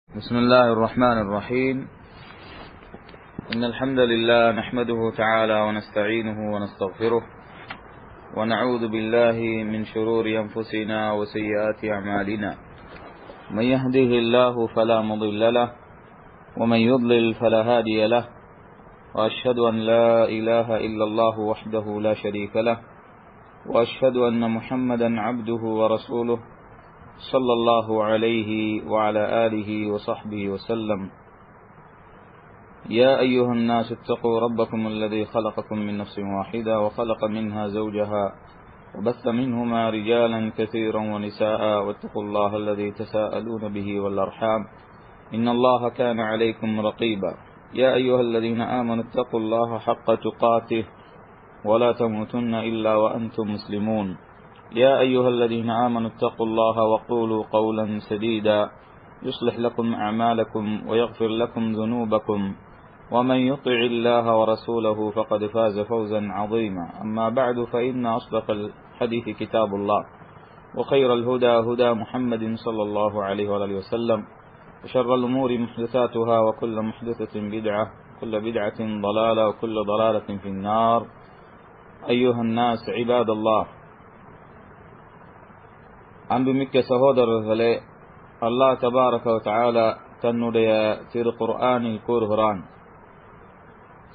بسم الله الرحمن الرحيم. إن الحمد لله نحمده تعالى ونستعينه ونستغفره ونعوذ بالله من شرور أنفسنا وسيئات أعمالنا. من يهده الله فلا مضل له ومن يضلل فلا هادي له، وأشهد أن لا إله إلا الله وحده لا شريك له، وأشهد أن محمدا عبده ورسوله صلى الله عليه وعلى آله وصحبه وسلم. يا أيها الناس اتقوا ربكم الذي خلقكم من نفس واحدة وخلق منها زوجها وبث منهما رجالا كثيرا ونساء، واتقوا الله الذي تساءلون به والأرحام إن الله كان عليكم رقيبا. يا أيها الذين آمنوا اتقوا الله حق تقاته ولا تموتن إلا وأنتم مسلمون. يا أيها الذين آمنوا اتقوا الله وقولوا قولا سديدا يصلح لكم أعمالكم ويغفر لكم ذنوبكم، ومن يطع الله ورسوله فقد فاز فوزا عظيما. أما بعد، فإن أصدق الحديث كتاب الله، وخير الهدى هدى محمد صلى الله عليه وآله وسلم، وشر الأمور محدثاتها، وكل محدثة بدعة، كل بدعة ضلالة، وكل ضلالة في النار. أيها الناس عباد الله، அன்புமிக்க சகோதரர்களே, அல்லாஹ் தபாரக வ தஆலா தன்னுடைய திரு குர்ஆனில் கூறுகிறான்,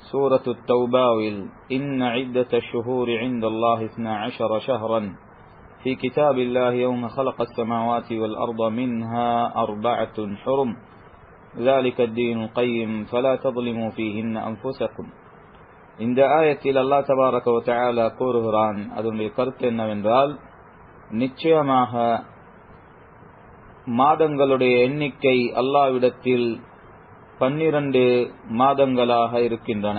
சூரத்து தௌபாவில், இன்ன இத்தஷ ஷுஹூரி இன்தல்லாஹி 12 ஷஹ்ரன் ஃபீ கிதாபில்லாஹி யௌம ஹலகஸ் ஸமாவாதி வல் அர்த மின்ஹா அர்பஅத்துன் ஹுரும் ذلك الدين القيم فلا تظلموا فيهن أنفسكم. இந்த ஆயத்தில் அல்லாஹ் தபாரக வ தஆலா கூறுகிறான், அதனுடைய கருத்து என்னவென்றால், நிச்சயமாக மாதங்களுடைய எண்ணிக்கை அல்லாஹ்விடத்தில் 12 மாதங்களாக இருக்கின்றன.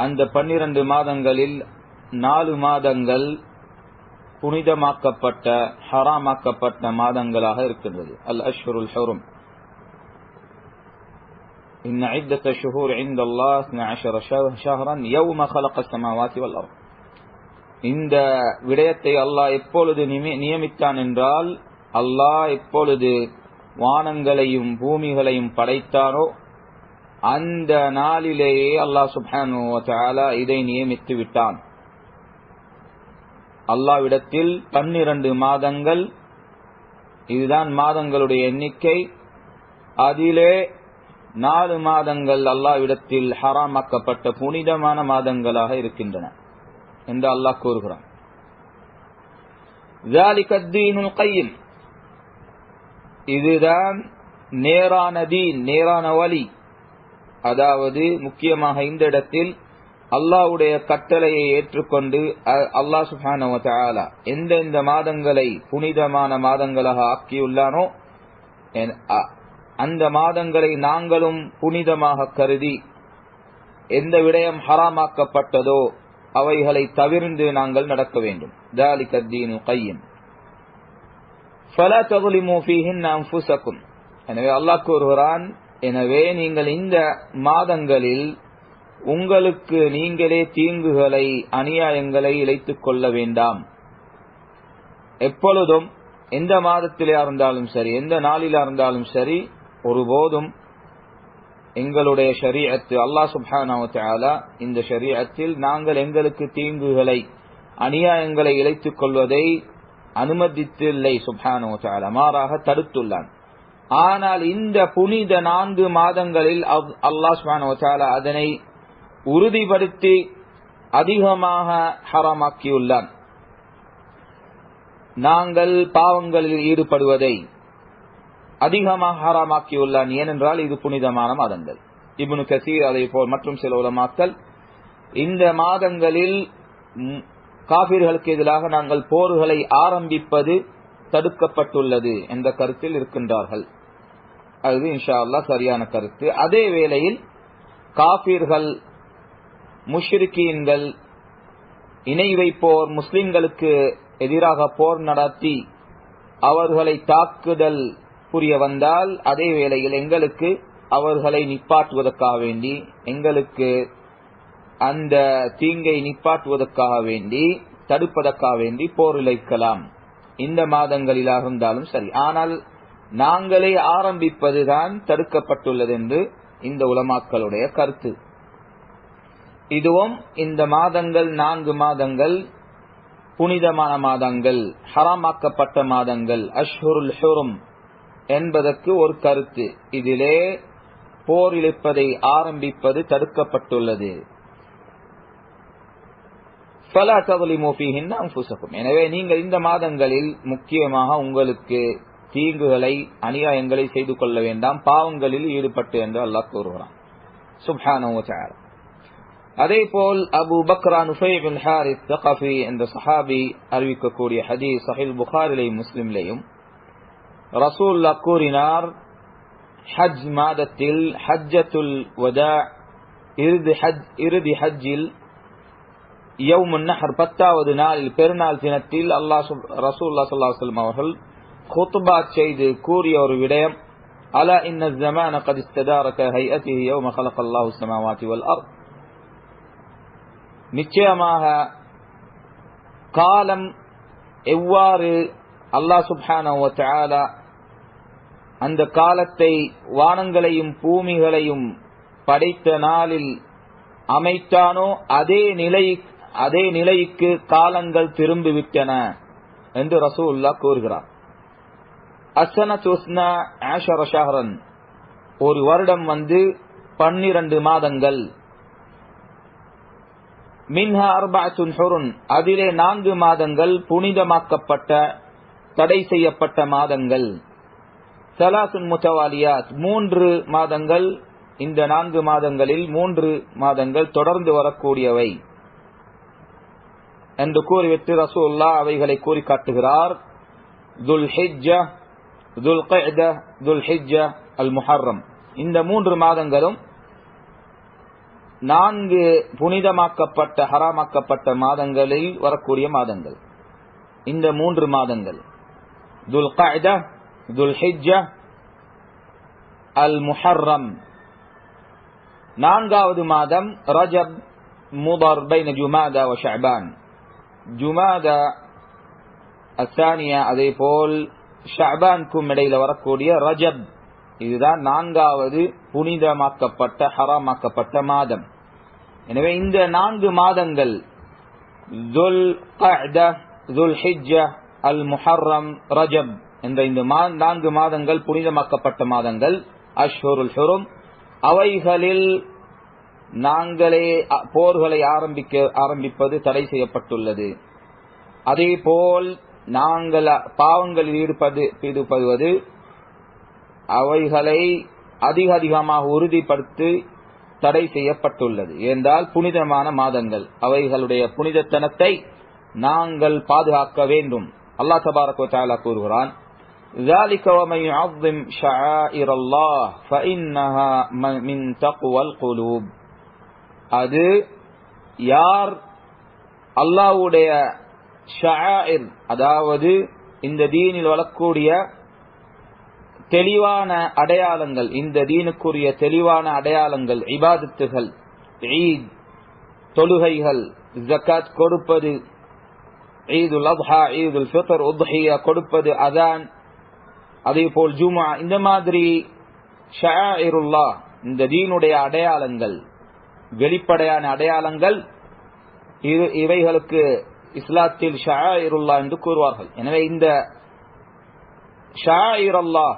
அந்த 12 மாதங்களில் 4 மாதங்கள் புனிதமாக்கப்பட்ட ஹராமாக்கப்பட்ட மாதங்களாக இருக்கின்றது. அல் அஷ்ஹுருல் ஹுரும். இன்ன இத்தஷ ஷுஹூர் இன்தல்லாஹ் 12 ஷஹ்ரன் யௌம ஹலகஸ் ஸமாவாதி வல் அர்த். இந்த விடயத்தை அல்லாஹ் எப்பொழுது நியமித்தான் என்றால், அல்லாஹ் எப்பொழுது வானங்களையும் பூமிகளையும் படைத்தானோ அந்த நாளிலேயே அல்லாஹ் சுப்ஹானஹு வ தஆலா இதை நியமித்து விட்டான். அல்லாஹ்விடத்தில் 12 மாதங்கள், இதுதான் மாதங்களுடைய எண்ணிக்கை. அதிலே 4 மாதங்கள் அல்லாஹ்விடத்தில் ஹராமாக்கப்பட்ட புனிதமான மாதங்களாக இருக்கின்றன என்று அல்லாஹ் கூறுகிறான். ذَلِكَ الدِّينُ الْقَيِّمُ. இதுதான் நேரான தீன், நேரான வழி. அதாவது முக்கியமாக இந்த இடத்தில் அல்லாஹ்வுடைய கட்டளையை ஏற்றுக்கொண்டு அல்லாஹ் சுப்ஹானஹு வ தஆலா எந்தெந்த மாதங்களை புனிதமான மாதங்களாக ஆக்கியுள்ளானோ அந்த மாதங்களை நாங்களும் புனிதமாக கருதி எந்த விடயம் ஹராமாக்கப்பட்டதோ அவைகளை தவிர்ந்து நாங்கள் நடக்க வேண்டும். ذَلِكَ الدِّينُ الْقَيِّمُ فَلَا تَظْلِمُوا فِيهِنَّ أَنفُسَكُمْ. எனவே அல்லாஹ் கூறுகிறான், எனவே நீங்கள் இந்த மாதங்களில் உங்களுக்கு நீங்களே தீங்குகளை அநியாயங்களை இழைத்துக் கொள்ள வேண்டாம். எப்பொழுதும் எந்த மாதத்திலே இருந்தாலும் சரி, எந்த நாளில் இருந்தாலும் சரி, ஒருபோதும் எங்களுடைய ஷரீஅத்து அல்லாஹ் சுப்ஹானஹு வ தஆலா இந்த ஷரீஅத்தில் நாங்கள் எங்களுக்கு தீங்குகளை அநியாயங்களை இழைத்துக் கொள்வதை அனுமதித்தில்லை சுப்ஹானஹு வ தஆலா, மாறாக தடுத்துள்ளான். ஆனால் இந்த புனித 4 மாதங்களில் அல்லாஹ் சுப்ஹானஹு வ தஆலா அதனை உறுதிப்படுத்தி அதிகமாக ஹராமாக்கியுள்ளான். நாங்கள் பாவங்களில் ஈடுபடுவதை அதிகமாக ஹராமாக்கியுள்ளான். ஏனென்றால் இது புனிதமான மாதங்கள். இப்னு கஸீர் அதே போல் மற்றும் சில உலமாக்கள் இந்த மாதங்களில் காபிர்களுக்கு எதிராக நாங்கள் போர்களை ஆரம்பிப்பது தடுக்கப்பட்டுள்ளது என்ற கருத்தில் இருக்கின்றார்கள். அது இன்ஷா அல்லாஹ் சரியான கருத்து. அதே வேளையில் காபிர்கள், முஷ்ரிக்கீன்கள், இணை வைப்போர் முஸ்லிம்களுக்கு எதிராக போர் நடத்தி அவர்களை தாக்குதல் புரிய வந்தால், அதே வேளையில் எங்களுக்கு அவர்களை நிப்பாட்டுவதற்காக வேண்டி, எங்களுக்கு அந்த தீங்கை நிப்பாட்டுவதற்காக வேண்டி, தடுப்பதற்காக வேண்டி போர் இழைக்கலாம். இந்த மாதங்களிலாக இருந்தாலும் சரி. ஆனால் நாங்களே ஆரம்பிப்பதுதான் தடுக்கப்பட்டுள்ளது என்று இந்த உலமாக்களுடைய கருத்து. இதுவும் இந்த மாதங்கள் 4 மாதங்கள் புனிதமான மாதங்கள், ஹராமாக்கப்பட்ட மாதங்கள், அஷ்ஹுருல் ஹுரும் என்பதற்கு ஒரு கருத்து. இதிலே போர் இழுப்பதை ஆரம்பிப்பது தடுக்கப்பட்டுள்ளது. ஃபலா தظلموا فيهن انفسكم. எனவே நீங்கள் இந்த மாதங்களில் முக்கியமாக உங்களுக்கு தீங்குகளை அநியாயங்களை செய்து கொள்ள வேண்டாம், பாவங்களில் ஈடுபட்டு என்று அல்லாஹ் கூறுகிறான் சுப்ஹானஹு வ தஆலா. அதேபோல் அபூ பக்ர் நுஃபை பின் ஹாரிஸ் ஸகஃபி என்ற சஹாபி அறிவிக்கக்கூடிய ஹதீஸ் ஸஹீஹ் புகாரிலேயும் முஸ்லிமிலேயும் ரசூலுல்லாஹ் கூறினார், ஹஜ் மாதத்தில் ஹஜ்ஜத்துல் வதா இறுதி ஹஜ்ஜில் யௌமுன் நஹர் 10வது நாளில் பெருநாள் தினத்தில் ரசூலுல்லாஹ் ஸல்லல்லாஹு அலைஹி வஸல்லம் அவர்கள் குத்பா செய்து கூறிய ஒரு விடயம், அலா இன்ன ஸமான கத் இஸ்ததாரக ஹைஅத்திஹி யௌம خلقல்லாஹு ஸமாவாதி வல் அர்த். நிச்சயமாக காலம் எவ்வாறு அல்லாஹ் சுப்ஹானஹு வ தஆலா அந்த காலத்தை வானங்களையும் பூமிகளையும் படைத்த நாளில் அமைத்தானோ அதே நிலைக்கு காலங்கள் திரும்பிவிட்டன என்று ரசூலுல்லாஹ் கூறுகிறார். அஸ்ஸனத்து 12 ஷஹ்ரன், ஒரு வருடம் 12 மாதங்கள். மின்ஹா 4 ஹுருன், அதிலே 4 மாதங்கள் புனிதமாக்கப்பட்ட தடை செய்யப்பட்ட மாதங்கள். 3 முத்தவாலியாத், 3 மாதங்கள். இந்த 4 மாதங்களில் 3 மாதங்கள் தொடர்ந்து வரக்கூடியவை என்று கூறிவிட்டு ரசூலுல்லாஹ் அவைகளை கூறி காட்டுகிறார். துல் ஹிஜ்ஜா, துல் கைதா, துல் ஹிஜ்ஜா, அல் முஹர்ரம். இந்த 3 மாதங்களும் 4 புனிதமாக்கப்பட்ட ஹராமாக்கப்பட்ட மாதங்களில் வரக்கூடிய மாதங்கள். இந்த 3 மாதங்கள் துல் கைதா, துல் ஹிஜ்ஜா, அல் முஹர்ரம். 4வது மாதம் ரஜப், முதர், பைன ஜுமாதா வ ஷஅபான். ஜுமாதா அஸ்ஸானியா, அதே போல் ஷஅபானுக்கும் இடையில வரக்கூடிய ரஜப், இதுதான் 4வது புனிதமாக்கப்பட்ட ஹராமாக்கப்பட்ட மாதம். எனவே இந்த 4 மாதங்கள் துல் கஅதா, துல் ஹிஜ்ஜா, அல் முஹர்ரம், ரஜப் என்ற இந்த 4 மாதங்கள் புனிதமாக்கப்பட்ட மாதங்கள், அஷ்ஹுருல் ஹுரும். அவைகளில் நாங்களே போர்களை ஆரம்பிப்பது தடை செய்யப்பட்டுள்ளது. அதேபோல் நாங்கள் பாவங்களில் ஈடுபடுவது அவைகளை அதிகமாக உறுதிப்படுத்தி தடை செய்யப்பட்டுள்ளது. என்றால் புனிதமான மாதங்கள், அவைகளுடைய புனிதத்தனத்தை நாங்கள் பாதுகாக்க வேண்டும். அல்லாஹ் தபாரக வ தஆலா கூறுகிறான், ذلك ومن يعظم شعائر الله فإنها من تقوى القلوب. அது யார் அல்லாஹ்வுடைய ஷஆயிர், அதாவது இந்த தீனில் வரக்கூடிய தெளிவான அடையாளங்கள், இந்த தீனுக்குரிய தெளிவான அடையாளங்கள், இபாதத்துகள், ஈத் தொழுகைகள், ஜகாத் கொடுப்பது, ஈதுல் அத்ஹா, ஈதுல் ஃபித்ர், உத்ஹியா கொடுப்பது, அதான், அதேபோல் ஜும்ஆ, இந்த மாதிரி ஷஆயிருல்லாஹ், இந்த தீனுடைய அடையாளங்கள், வெளிப்படையான அடையாளங்கள், இவைகளுக்கு இஸ்லாத்தில் ஷஆயிருல்லாஹ் என்று கூறுவார்கள். எனவே இந்த ஷஆயிருல்லாஹ்,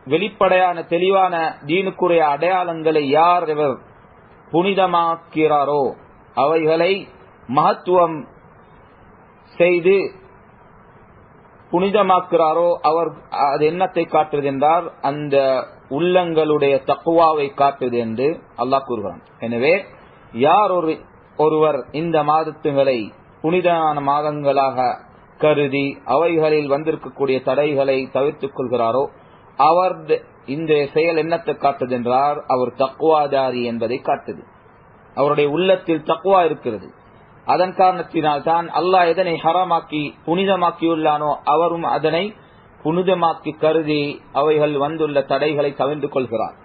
வெளிப்படையான தெளிவான தீனுக்குரிய அடையாளங்களை யார் இவர் புனிதமாக்கிறாரோ, அவைகளை மகத்துவம் செய்து புனிதமாக்கிறாரோ, அவர் அது என்னத்தை காட்டுறது என்றால் அந்த உள்ளங்களுடைய தக்வாவை காட்டுது என்று அல்லாஹ் கூறுகிறான். எனவே யார் ஒருவர் இந்த மாதத்துகளை புனிதமான மாதங்களாக கருதி அவைகளில் வந்திருக்கக்கூடிய தடைகளை தவிர்த்துக் கொள்கிறாரோ, அவர் இந்த செயல் என்னத்தை காட்டுது என்றால் அவர் தக்வாதாரி என்பதை காட்டுது. அவருடைய உள்ளத்தில் தக்வா இருக்கிறது. அதன் காரணத்தினால் தான் அல்லாஹ் எதனை ஹராமாக்கி புனிதமாக்கியுள்ளானோ அவரும் அதனை புனிதமாக்கி கருதி அவைகள் வந்துள்ள தடைகளை தவிர்த்து கொள்கிறார்.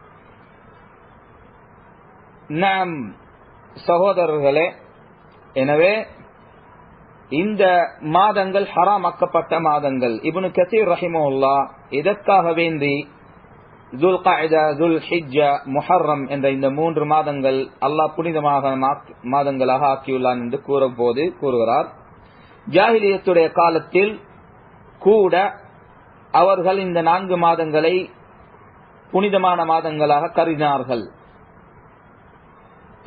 நாம் சகோதரர்களே, எனவே இந்த மாதங்கள் ஹராமாக்கப்பட்ட மாதங்கள். இப்னு கஸீர் ரஹிமஹுல்லாஹ் இதற்காக வேண்டி துல் கஅதா, துல் ஹிஜ்ஜா, முஹர்ரம் என்ற இந்த 3 மாதங்கள் அல்லாஹ் புனிதமாக மாதங்களாக ஆக்கியுள்ளான் என்று கூறுகிறார். ஜாஹிலியத்துடைய காலத்தில் கூட அவர்கள் இந்த 4 மாதங்களை புனிதமான மாதங்களாக கருதினார்கள்.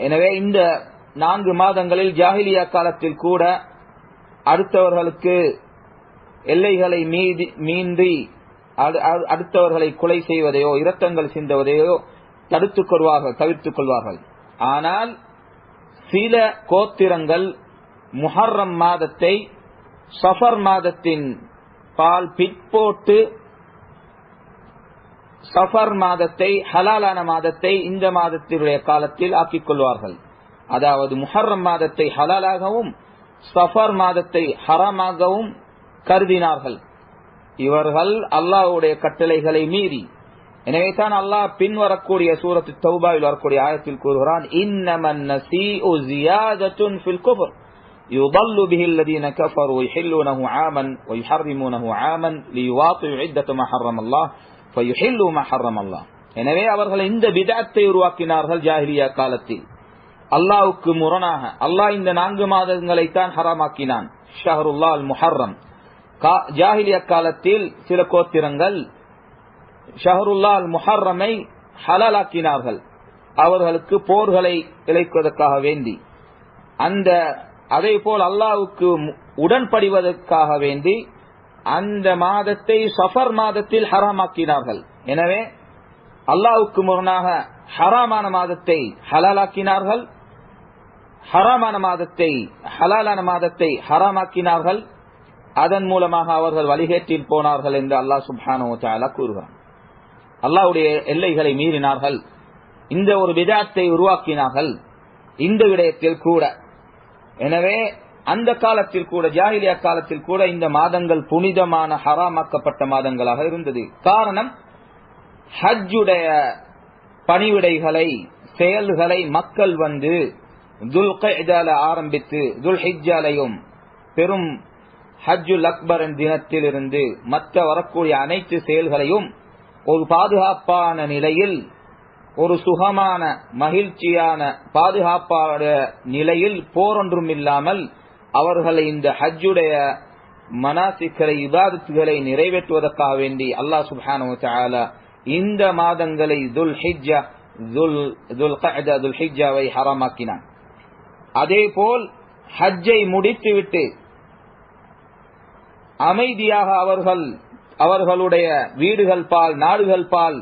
எனவே இந்த 4 மாதங்களில் ஜாஹிலியா காலத்தில் கூட அடுத்தவர்களுக்கு எல்லைகளை மீறி அடுத்தவர்களை கொலை செய்வதையோ இரத்தங்கள் சிந்துவதையோ தவிர்த்துக் கொள்வார்கள். ஆனால் சில கோத்திரங்கள் முஹர்ரம் மாதத்தை சஃபர் மாதத்தின் பால் பிற்போட்டு சஃபர் மாதத்தை, ஹலாலான மாதத்தை இந்த மாதத்தினுடைய காலத்தில் ஆக்கிக் கொள்வார்கள். அதாவது முஹர்ரம் மாதத்தை ஹலாலாகவும் சஃபர் மாதத்தை ஹராமாகவும் கருதினார்கள். இவர்கள் அல்லாஹ்வுடைய கட்டளைகளை மீறி. எனவே தான் அல்லாஹ் பின்வரக்கூடிய சூரத்து தௌபாவில் வரக்கூடிய ஆயத்தில் கூறுகிறான், இன்னமன் நஸீஉ ஜியாதத்துன் ஃபில் குஃப்ர் யுضல்லு பிஹில் லதீன கஃபரு யஹில்லுனஹு ஆமன் வ யுஹர்ரிமுனஹு ஆமன் லியுவாத்திஉ இத்தத மா ஹர்ரமல்லாஹ் ஃபயுஹில்லு மா ஹர்ரமல்லாஹ். எனவே அவர்கள் இந்த பிதஅத்தை உருவாக்கினார்கள் ஜாஹிலியா காலத்தில். அல்லாஹ்வுக்கு முரணாக அல்லாஹ் இந்த 4 மாதங்களை தான் ஹராமாக்கினான், ஷஹ்ருல்லாஹ் அல் முஹர்ரம். ஜாஹிலியா காலத்தில் சில கோத்திரங்கள் ஷஹ்ருல்லாஹ் அல் முஹர்ரமை ஹலாலாக்கினார்கள். அவர்களுக்கு போர்களை இழைப்பதற்காக வேண்டி, அதே போல் அல்லாஹ்வுக்கு உடன்படுவதற்காக வேண்டி அந்த மாதத்தை சஃபர் மாதத்தில் ஹராமாக்கினார்கள். எனவே அல்லாஹ்வுக்கு முரணாக ஹராமான மாதத்தை ஹலாலாக்கினார்கள், ஹராமான மாதத்தை ஹலாலான மாதத்தை ஹராமாக்கினார்கள். அதன் மூலமாக அவர்கள் வழிகேட்டில் போனார்கள் என்று அல்லாஹ் சுப்ஹானஹு வ தஆலா கூறுகிறார். அல்லாஹ்வுடைய எல்லைகளை மீறினார்கள், இந்த ஒரு பிதஅத்தை உருவாக்கினார்கள் இந்த விடயத்தில் கூட. எனவே அந்த காலத்தில் கூட, ஜாஹிலியா காலத்தில் கூட இந்த மாதங்கள் புனிதமான ஹராமாக்கப்பட்ட மாதங்களாக இருந்தது. காரணம், ஹஜ்ஜுடைய பணிவிடைகளை செயல்களை மக்கள் துல் கஅதால ஆரம்பித்து துல் ஹிஜ்ஜாலையும் பெரும் ஹஜ்ஜுல் அக்பர் தினத்தில் இருந்து மற்ற வரக்கூடிய அனைத்து செயல்களையும் ஒரு பாதுகாப்பான நிலையில், ஒரு சுகமான மகிழ்ச்சியான பாதுகாப்பான நிலையில், போரொன்றும் இல்லாமல் அவர்களை இந்த ஹஜ்ஜுடைய மனாசிக்களை இபாதத்துகளை நிறைவேற்றுவதற்காக வேண்டி அல்லாஹ் சுப்ஹானஹு வ தஆலா இந்த மாதங்களை துல் ஹிஜ்ஜா, துல் கஅதா, துல் ஹிஜ்ஜாவை ஹராமாக்கினான். அதேபோல் ஹஜ்ஜை முடித்துவிட்டு அமைதியாக அவர்களுடைய வீடுகள் பால், நாடுகள் பால்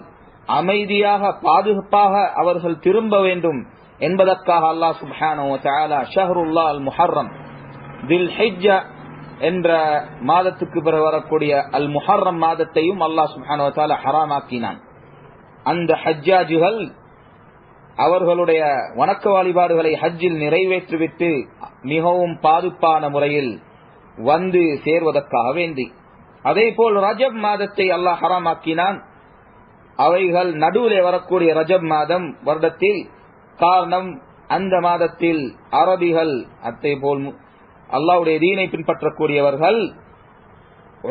அமைதியாக பாதுகாப்பாக அவர்கள் திரும்ப வேண்டும் என்பதற்காக அல்லாஹ் சுப்ஹானஹு வ தஆலா ஷஹ்ருல்லாஹ் அல் முஹர்ரம், துல் ஹிஜ்ஜா என்ற மாதத்துக்கு பிறகு வரக்கூடிய அல் முஹர்ரம் மாதத்தையும் அல்லாஹ் சுப்ஹானஹு வ தஆலா ஹராமாக்கினான். அந்த ஹஜ்ஜாஜிகள் அவர்களுடைய வணக்க வழிபாடுகளை ஹஜ்ஜில் நிறைவேற்றிவிட்டு மிகவும் பாதுகாப்பான முறையில் சேர்வதற்காக வேண்டி. அதே போல் ரஜப் மாதத்தை அல்லாஹ் ஹராமாக்கினான். அவைகள் நடுவிலே வரக்கூடிய ரஜப் மாதம் வருடத்தில். காரணம், அந்த மாதத்தில் அரபிகள், அதே போல் அல்லாஹ்வுடைய தீனை பின்பற்றக்கூடியவர்கள்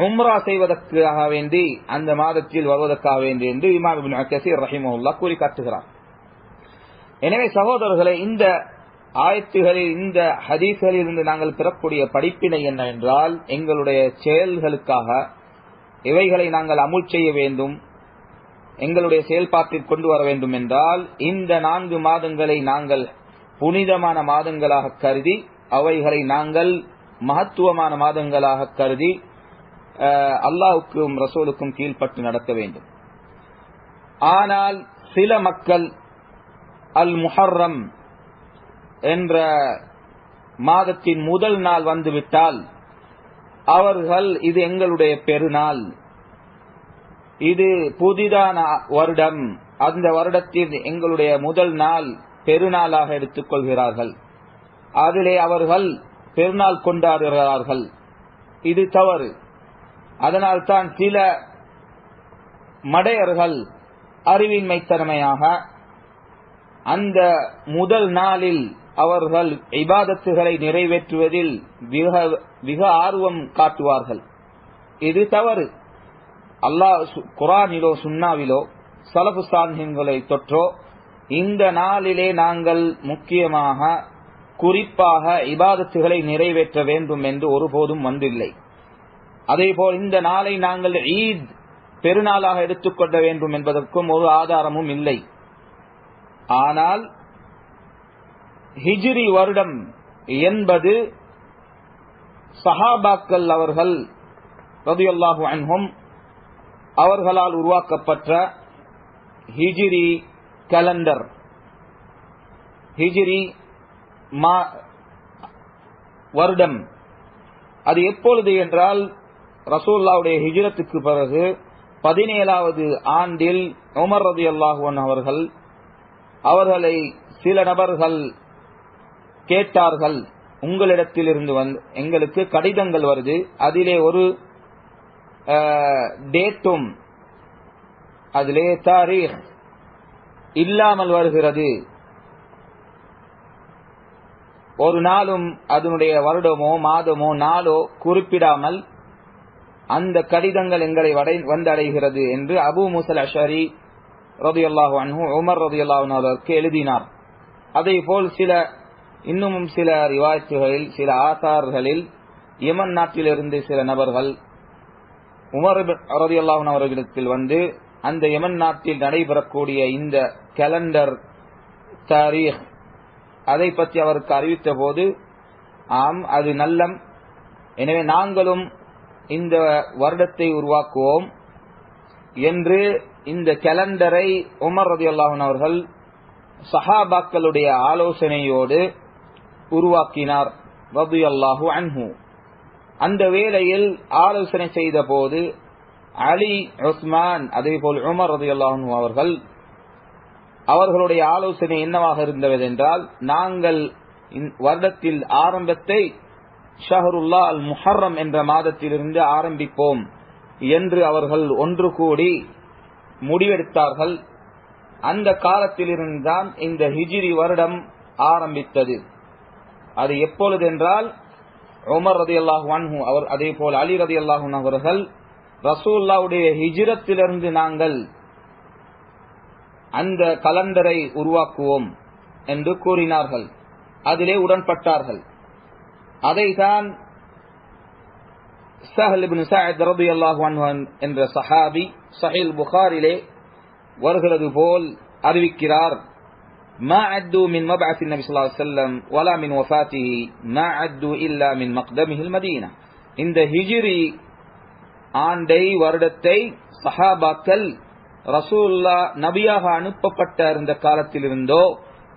உம்ரா செய்வதற்காக வேண்டி அந்த மாதத்தில் வருவதற்காக வேண்டி என்று இமாம் இப்னு கஸீர் ரஹிமஹுல்லாஹ் கூறி காட்டுகிறார். எனவே சகோதரர்களே, இந்த ஆயத்துகளில், இந்த ஹதீஸ்களில் இருந்து நாங்கள் பெறக்கூடிய படிப்பினை என்ன என்றால், எங்களுடைய செயல்களுக்காக இவைகளை நாங்கள் அமுல் செய்ய வேண்டும், எங்களுடைய செயல்பாட்டில் கொண்டு வர வேண்டும் என்றால் இந்த 4 மாதங்களை நாங்கள் புனிதமான மாதங்களாக கருதி, அவைகளை நாங்கள் மகத்துவமான மாதங்களாக கருதி அல்லாஹ்வுக்கும் ரசூலுக்கும் கீழ்ப்பட்டு நடக்க வேண்டும். ஆனால் சில மக்கள் அல் முஹர்ரம் என்ற மாதத்தின் முதல் நாள் வந்துவிட்டால் அவர்கள், இது எங்களுடைய பெருநாள், இது புதிதான வருடம், அந்த வருடத்தில் எங்களுடைய முதல் நாள் பெருநாளாக எடுத்துக் கொள்கிறார்கள். அதிலே அவர்கள் பெருநாள் கொண்டாடுகிறார்கள். இது தவறு. அதனால்தான் சில மடையர்கள் அறிவின்மைத்தன்மையாக அந்த முதல் நாளில் அவர்கள் இபாதத்துகளை நிறைவேற்றுவதில் மிக ஆர்வம் காட்டுவார்கள். இது தவறு. அல்லாஹ் குர்ஆனிலோ சுன்னாவிலோ ஸலஃபு ஸாலிஹீன்களை தொற்றோ இந்த நாளிலே நாங்கள் முக்கியமாக குறிப்பாக இபாதத்துகளை நிறைவேற்ற வேண்டும் என்று ஒருபோதும் வந்தில்லை. அதேபோல் இந்த நாளை நாங்கள் ஈத் பெருநாளாக எடுத்துக்கொள்ள வேண்டும் என்பதற்கும் ஒரு ஆதாரமும் இல்லை. ஆனால் ஹிஜ்ரி வருடம் என்பது சஹாபாக்கள் அவர்கள் ரலியல்லாஹு அன்ஹும் அவர்களால் உருவாக்கப்பட்ட ஹிஜ்ரி கேலண்டர், ஹிஜ்ரி வருடம். அது எப்பொழுது என்றால் ரசூலுல்லாஹ்வுடைய ஹிஜ்ரத்துக்கு பிறகு 17வது ஆண்டில் உமர் ரலியல்லாஹு அன்ஹு அவர்களை சில நபர்கள் கேட்டார்கள், உங்களிடத்திலிருந்து எங்களுக்கு கடிதங்கள் வருது, அதிலே ஒரு டேட்டும் அதிலே தாரீக் இல்லாமல் வருகிறது, ஒரு நாளும் அதனுடைய வருடமோ மாதமோ நாளோ குறிப்பிடாமல் அந்த கடிதங்கள் எங்களை வந்தடைகிறது என்று அபூ மூஸா அஷ்அரி ரலியல்லாஹு அன்ஹு உமர் ரலியல்லாஹு அன்ஹு அவர்களுக்கு எழுதினார். அதேபோல் இன்னும் சில ரிவாயத்துகளில் சில ஆசார்களில் யமன் நாட்டிலிருந்து சில நபர்கள் உமர் ரலியல்லாஹு அன்ஹு அவர்களிடத்தில் வந்து அந்த யமன் நாட்டில் நடைபெறக்கூடிய இந்த கேலண்டர் தாரீக் அதை பற்றி அவருக்கு அறிவித்த போது, ஆம் அது நல்லம், எனவே நாங்களும் இந்த வருடத்தை உருவாக்குவோம் என்று இந்த கேலண்டரை உமர் ரலியல்லாஹு அன்ஹு அவர்கள் சஹாபாக்களுடைய ஆலோசனையோடு உருவாக்கினார் ரலியல்லாஹு அன்ஹு. அந்த வேளையில் ஆலோசனை செய்த போது அலி, உஸ்மான், அதேபோல் உமர் ரலியல்லாஹு அன்ஹு அவர்களுடைய ஆலோசனை என்னவாக இருந்தது என்றால், நாங்கள் வருடத்தில் ஆரம்பத்தை ஷஹருல்லா அல் முஹர்ரம் என்ற மாதத்திலிருந்து ஆரம்பிப்போம் என்று அவர்கள் ஒன்று கூடி முடிவெடுத்தார்கள். அந்த காலத்திலிருந்துதான் இந்த ஹிஜ்ரி வருடம் ஆரம்பித்தது. அது எப்பொழுது என்றால் உமர் ரலியல்லாஹு அன்ஹு அதேபோல் அலி ரலியல்லாஹு அன்ஹு அவர்கள் ரசூலுல்லாஹ்வுடைய ஹிஜ்ரத்திலிருந்து நாங்கள் அந்த கலண்டரை உருவாக்குவோம் என்று கூறினார்கள். அதிலே உடன்பட்டார்கள். அதைதான் ஸஹல் இப்னு ஸஅத் ரலியல்லாஹு அன்ஹு என்ற சஹாபி ஸஹீஹ் புகாரிலே வருகிறது போல் அறிவிக்கிறார், ما عدوا من مبعث النبي صلى الله عليه وسلم ولا من وفاته ما عدوا إلا من مقدمه المدينة. இந்த ஹிஜ்ரி ஆண்டை வருடத்தை சஹாபாக்கள் ரசூலுல்லாஹ் நபியாக அனுப்பப்பட்ட இருந்த காலத்திலிருந்தோ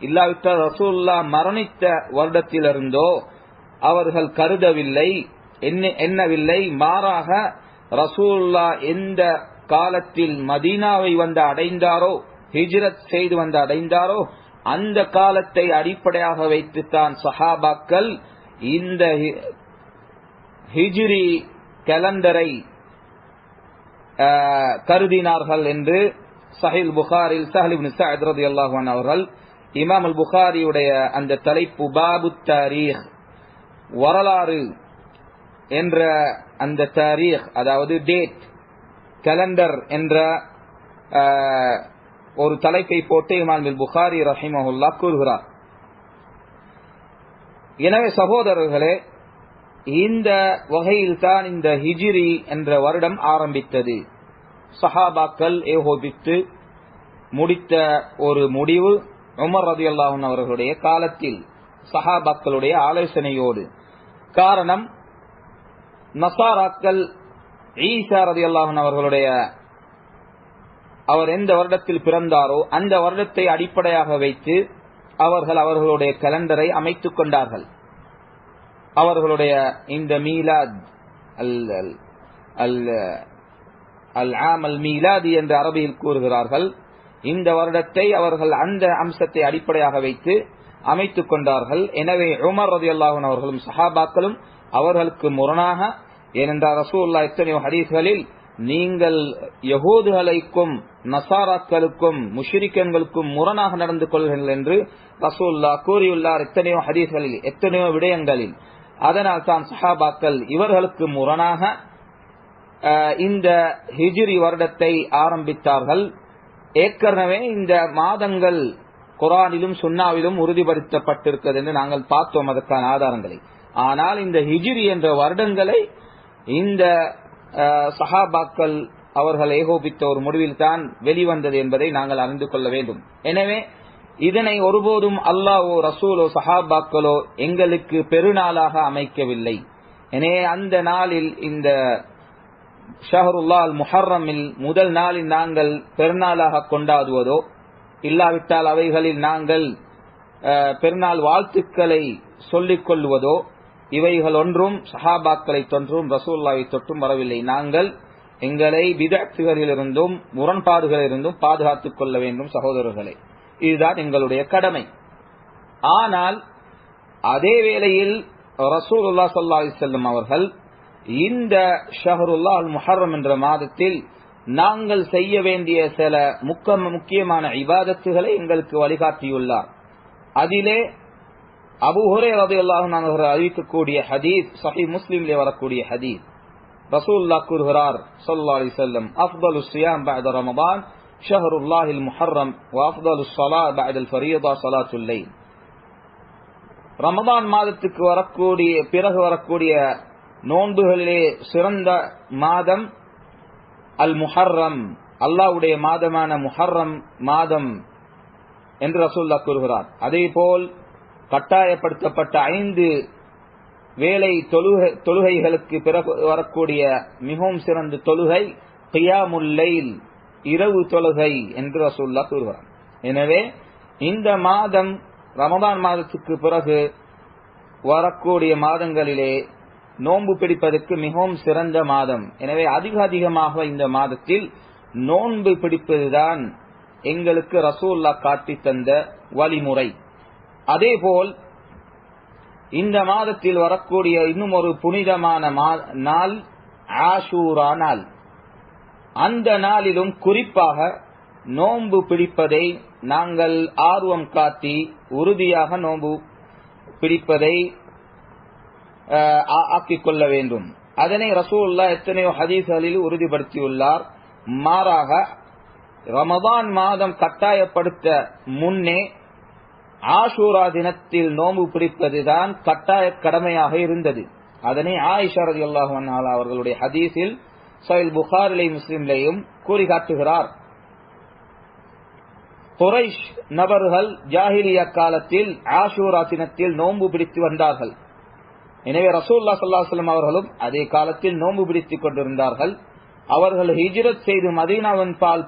இல்லாவிட்டால் ரசூலுல்லாஹ் மரணித்த வருடத்திலிருந்தோ அவர்கள் கருதவில்லை, எண்ணவில்லை. மாறாக ரசூலுல்லாஹ் எந்த காலத்தில் மதீனாவை வந்து அடைந்தாரோ, ஹிஜ்ரத் செய்து வந்து அடைந்தாரோ, அந்த காலத்தை அடிப்படையாக வைத்துத்தான் சஹாபாக்கள் இந்த ஹிஜ்ரி கேலண்டரை கருதினார்கள் என்று ஸஹீஹ் புகாரில் ஸஹல் இப்னு ஸஅத் ரலியல்லாஹு அன்ஹு அவர்கள் இமாம் அல் புகாரியுடைய அந்த தலைப்பு பாபு தாரீக், வரலாறு என்ற அந்த தாரீக், அதாவது டேட் கேலண்டர் என்ற ஒரு தலைப்பை போட்டு இமாம் அல் புகாரி ரஹிமஹுல்லாஹ் கூறுகிறார். எனவே சகோதரர்களே, இந்த வகையில் தான் இந்த ஹிஜ்ரி என்ற வருடம் ஆரம்பித்தது. சஹாபாக்கள் ஏகோபித்து முடித்த ஒரு முடிவு உமர் ரலியல்லாஹு அன்ஹு அவர்களுடைய காலத்தில் சஹாபாக்களுடைய ஆலோசனையோடு. காரணம், நசாராக்கள் ஈசா ரலியல்லாஹு அன்ஹு அவர்களுடைய அவர் எந்த வருடத்தில் பிறந்தாரோ அந்த வருடத்தை அடிப்படையாக வைத்து அவர்கள் அவர்களுடைய கேலண்டரை அமைத்துக் கொண்டார்கள். அவர்களுடைய இந்த மீலாத் அல் ஆம் அல் மீலாதி என்று அரபியில் கூறுகிறார்கள். இந்த வருடத்தை அவர்கள் அந்த அம்சத்தை அடிப்படையாக வைத்து அமைத்துக் கொண்டார்கள். எனவே உமர் ரலியல்லாஹு அன்ஹு அவர்களும் சஹாபாக்களும் அவர்களுக்கு முரணாக, ஏனென்றால் ரசூலுல்லாஹ் எத்தனையோ ஹதீஸ்களில் நீங்கள் யஹூதுகளுக்கும் நசாராக்களுக்கும் முஷ்ரிக்கீன்களுக்கும் முரணாக நடந்து கொள்கிறீர்கள் என்று ரசூலுல்லாஹ் கூறியுள்ளார். எத்தனையோ ஹதீஸ்களில், எத்தனையோ விடயங்களில். அதனால் தான் சஹாபாக்கள் இவர்களுக்கு முரணாக இந்த ஹிஜ்ரி வருடத்தை ஆரம்பித்தார்கள். ஏற்கனவே இந்த மாதங்கள் குர்ஆனிலும் சுன்னாவிலும் உறுதிப்படுத்தப்பட்டிருக்கிறது என்று நாங்கள் பார்த்தோம் அதற்கான ஆதாரங்களை. ஆனால் இந்த ஹிஜ்ரி என்ற வருடங்களை இந்த சஹாபாக்கள் அவர்கள் ஏகோபித்த ஒரு முடிவில் தான் வெளிவந்தது என்பதை நாங்கள் அறிந்து கொள்ள வேண்டும். எனவே இதனை ஒருபோதும் அல்லாஹ்வோ ரசூலோ சஹாபாக்களோ எங்களுக்கு பெருநாளாக அமைக்கவில்லை. எனவே அந்த நாளில் இந்த ஷஹருல்லாஹ் அல் முஹர்ரமில் முதல் நாளில் நாங்கள் பெருநாளாக கொண்டாடுவதோ இல்லாவிட்டால் அவைகளில் நாங்கள் பெருநாள் வாழ்த்துக்களை சொல்லிக் கொள்வதோ இவைகள் ஒன்றும் சஹாபாக்களை தொன்றும் ரசூலுல்லாஹை தொற்றும் வரவில்லை. நாங்கள் எங்களை பிதஅத்துகளிலிருந்தும் முரண்பாடுகளிலிருந்தும் பாதுகாத்துக் கொள்ள வேண்டும் சகோதரர்களே. இதுதான் எங்களுடைய கடமை. ஆனால் அதே வேளையில் ரசூலுல்லாஹ் ஸல்லல்லாஹு அலைஹி வஸல்லம் அவர்கள் இந்த ஷஹருல்லாஹ் அல் முஹர்ரம் என்ற மாதத்தில் நாங்கள் செய்ய வேண்டிய சில முக்கியமான இபாதத்துகளை எங்களுக்கு வழிகாட்டியுள்ளார். அதிலே அபூ ஹுரைரா রাদিয়াল্লাহு அன்ஹு அவர்கள் அறிவிக்கக்கூடிய ஹதீஸ் சஹீஹ் முஸ்லிமிலே வரக்கூடிய ஹதீஸ். ரசூலுல்லாஹ் கூறுகிறார் ஸல்லல்லாஹு அலைஹி வஸல்லம், அஃதலுஸ் ஸியாம் பஅத ரமதான் ஷஹருல்லாஹில் முஹர்ரம் வ அஃதலுஸ் ஸலாத் பஅதல் ஃபரீதா ஸலாத்துல் லைல். ரமதான் மாதத்துக்கு வரக்கூடிய பிறகு வரக்கூடிய நோன்புகளிலே சிறந்த மாதம் அல் முஹர்ரம், அல்லாஹ்வுடைய மாதமான முஹர்ரம் மாதம் என்று ரசூலுல்லாஹ் கூறுகிறார். அதேபோல் கட்டாயப்படுத்தப்பட்ட 5 வேளை தொழுகைகளுக்கு பிறகு வரக்கூடிய மிகவும் சிறந்த தொழுகை கியாமுல் லைல், இரவு தொழுகை என்று ரசூலுல்லாஹ் கூறுகிறார். எனவே இந்த மாதம் ரமதான் மாதத்துக்கு பிறகு வரக்கூடிய மாதங்களிலே நோன்பு பிடிப்பதற்கு மிகவும் சிறந்த மாதம். எனவே அதிகமாக இந்த மாதத்தில் நோன்பு பிடிப்பதுதான் எங்களுக்கு ரசூலுல்லாஹ் காட்டி தந்த வழிமுறை. அதேபோல் இந்த மாதத்தில் வரக்கூடிய இன்னும் ஒரு புனிதமான நாள் ஆஷூரா நாள். அந்த நாளிலும் குறிப்பாக நோன்பு பிடிப்பதை நாங்கள் ஆர்வம் காட்டி உறுதியாக நோன்பு பிடிப்பதை ஆக்கிக் கொள்ள வேண்டும். அதனை ரசூலுல்லாஹ் எத்தனையோ ஹதீஸ்களில் உறுதிப்படுத்தியுள்ளார். மாறாக ரமதான் மாதம் கட்டாயப்படுத்த முன்னே ஆஷூரா தினத்தில் நோன்பு பிடிப்பதுதான் கட்டாய கடமையாக இருந்தது. அதனை ஆயிஷா রাদিয়াল্লাহு அன்ஹா அவர்களுடைய ஹதீஸில் சஹீஹ் புகாரிலேயும் முஸ்லிமிலேயும் கூறி காட்டுகிறார். குரைஷ் நபர்கள் ஜாஹிலியா காலத்தில் ஆஷூரா தினத்தில் நோன்பு பிடித்து வந்தார்கள். எனவே ரசூலுல்லாஹ் ஸல்லல்லாஹு அலைஹி வஸல்லம் அவர்களும் அதே காலத்தில் நோன்பு பிடித்துக் கொண்டிருந்தார்கள். அவர்கள் ஹிஜ்ரத் செய்து மதீனாவின் பால்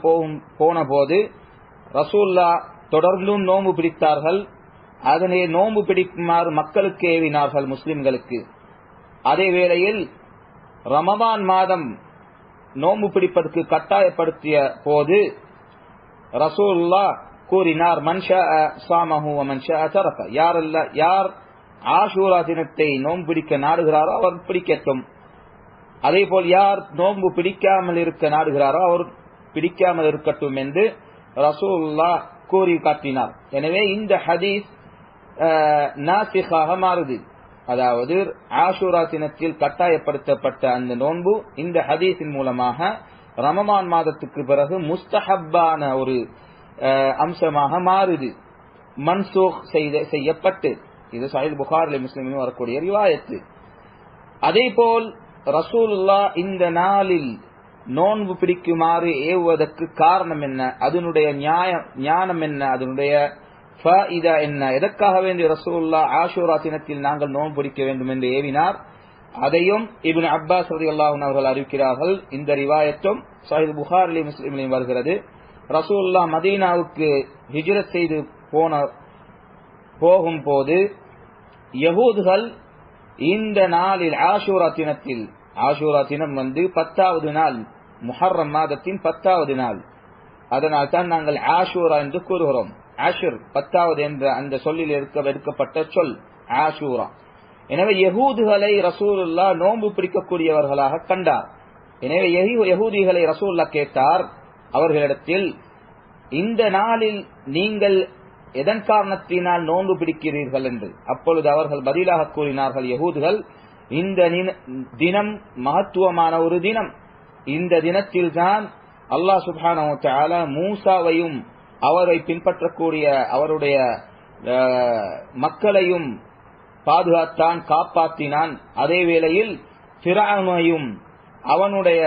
போன போது ரசூலுல்லாஹ் தொடர்ந்தும் நோன்பு பிடித்தார்கள். அதனை நோன்பு பிடிக்குமாறு மக்களுக்கு ஏவினார்கள், முஸ்லிம்களுக்கு. அதே வேளையில் ரமதான் மாதம் நோன்பு பிடிப்பதற்கு கட்டாயப்படுத்திய போது ரசூலுல்லாஹ் கூறினார், மன் ஷாஅ ஸாமஹு வ மன் ஷாஅ தரக. யார் ஆஷூரா தினத்தை நோன்பு பிடிக்க நாடுகிறாரோ அவர் பிடிக்கட்டும். அதேபோல் யார் நோன்பு பிடிக்காமல் இருக்க நாடுகிறாரோ அவர் பிடிக்காமல் இருக்கட்டும் என்று ரசூலுல்லாஹ் கூறி காட்டினார். எனவே இந்த ஹதீஸ் நாசிகாக மாறுது. அதாவது ஆஷூரா தினத்தில் கட்டாயப்படுத்தப்பட்ட அந்த நோன்பு இந்த ஹதீஸின் மூலமாக ரமதான் மாதத்துக்கு பிறகு முஸ்தஹப்பான ஒரு அம்சமாக மாறுது, மன்சூக் செய்யப்பட்டு. இது சஹீஹ் புகாரி முஸ்லிமில் வரக்கூடிய ரிவாயத்து. அதேபோல் ரசூலுல்லாஹ் இந்த நாளில் நோன்பு பிடிக்குமாறு ஏவுவதற்கு காரணம் என்ன, அதனுடைய ஞானம் என்ன, அதனுடைய ஃபாயிதா என்ன, எதற்காக வேண்டிய ரசூலுல்லாஹ் ஆஷூரா தினத்தில் நாங்கள் நோன்பு பிடிக்க வேண்டும் என்று ஏவினார், அதையும் இப்னு அப்பாஸ் রাদিয়াল্লাহு அன்ஹு அவர்கள் அறிவிக்கிறார்கள். இந்த ரிவாயத்தும் சஹீஹ் புகாரி முஸ்லிமில் வருகிறது. ரசூலுல்லாஹ் மதீனாவுக்கு ஹிஜ்ரத் செய்து போகும்போது யஹூதுகள் இந்த நாளில் ஆஷூரா தினத்தில், ஆஷூரா தினம் 10வது நாள், முஹர்ரம் மாதத்தின் 10வது நாள். அதனால் தான் நாங்கள் ஆஷூரா என்று கூறுகிறோம். ஆஷுர் 10வது என்ற அந்த சொல்லில் எடுக்கப்பட்ட சொல் ஆஷூரா. எனவே யஹூதுகளை ரசூலுல்லாஹ் நோன்பு பிடிக்கக்கூடியவர்களாக கண்டார். எனவே யஹூதிகளை ரசூலுல்லாஹ் கேட்டார் அவர்களிடத்தில், இந்த நாளில் நீங்கள் எதன் காரணத்தினால் நோன்பு பிடிக்கிறீர்கள் என்று. அப்பொழுது அவர்கள் பதிலாக கூறினார்கள், யஹூதுகள், இந்த தினம் மகத்துவமான ஒரு தினம். இந்த தினத்தில் தான் அல்லாஹ் சுப்ஹானஹு வ தஆலா மூசாவையும் அவரை பின்பற்றக்கூடிய அவருடைய மக்களையும் பாதுகாத்தான், காப்பாற்றினான். அதே வேளையில் ஃபிரௌனையும் அவனுடைய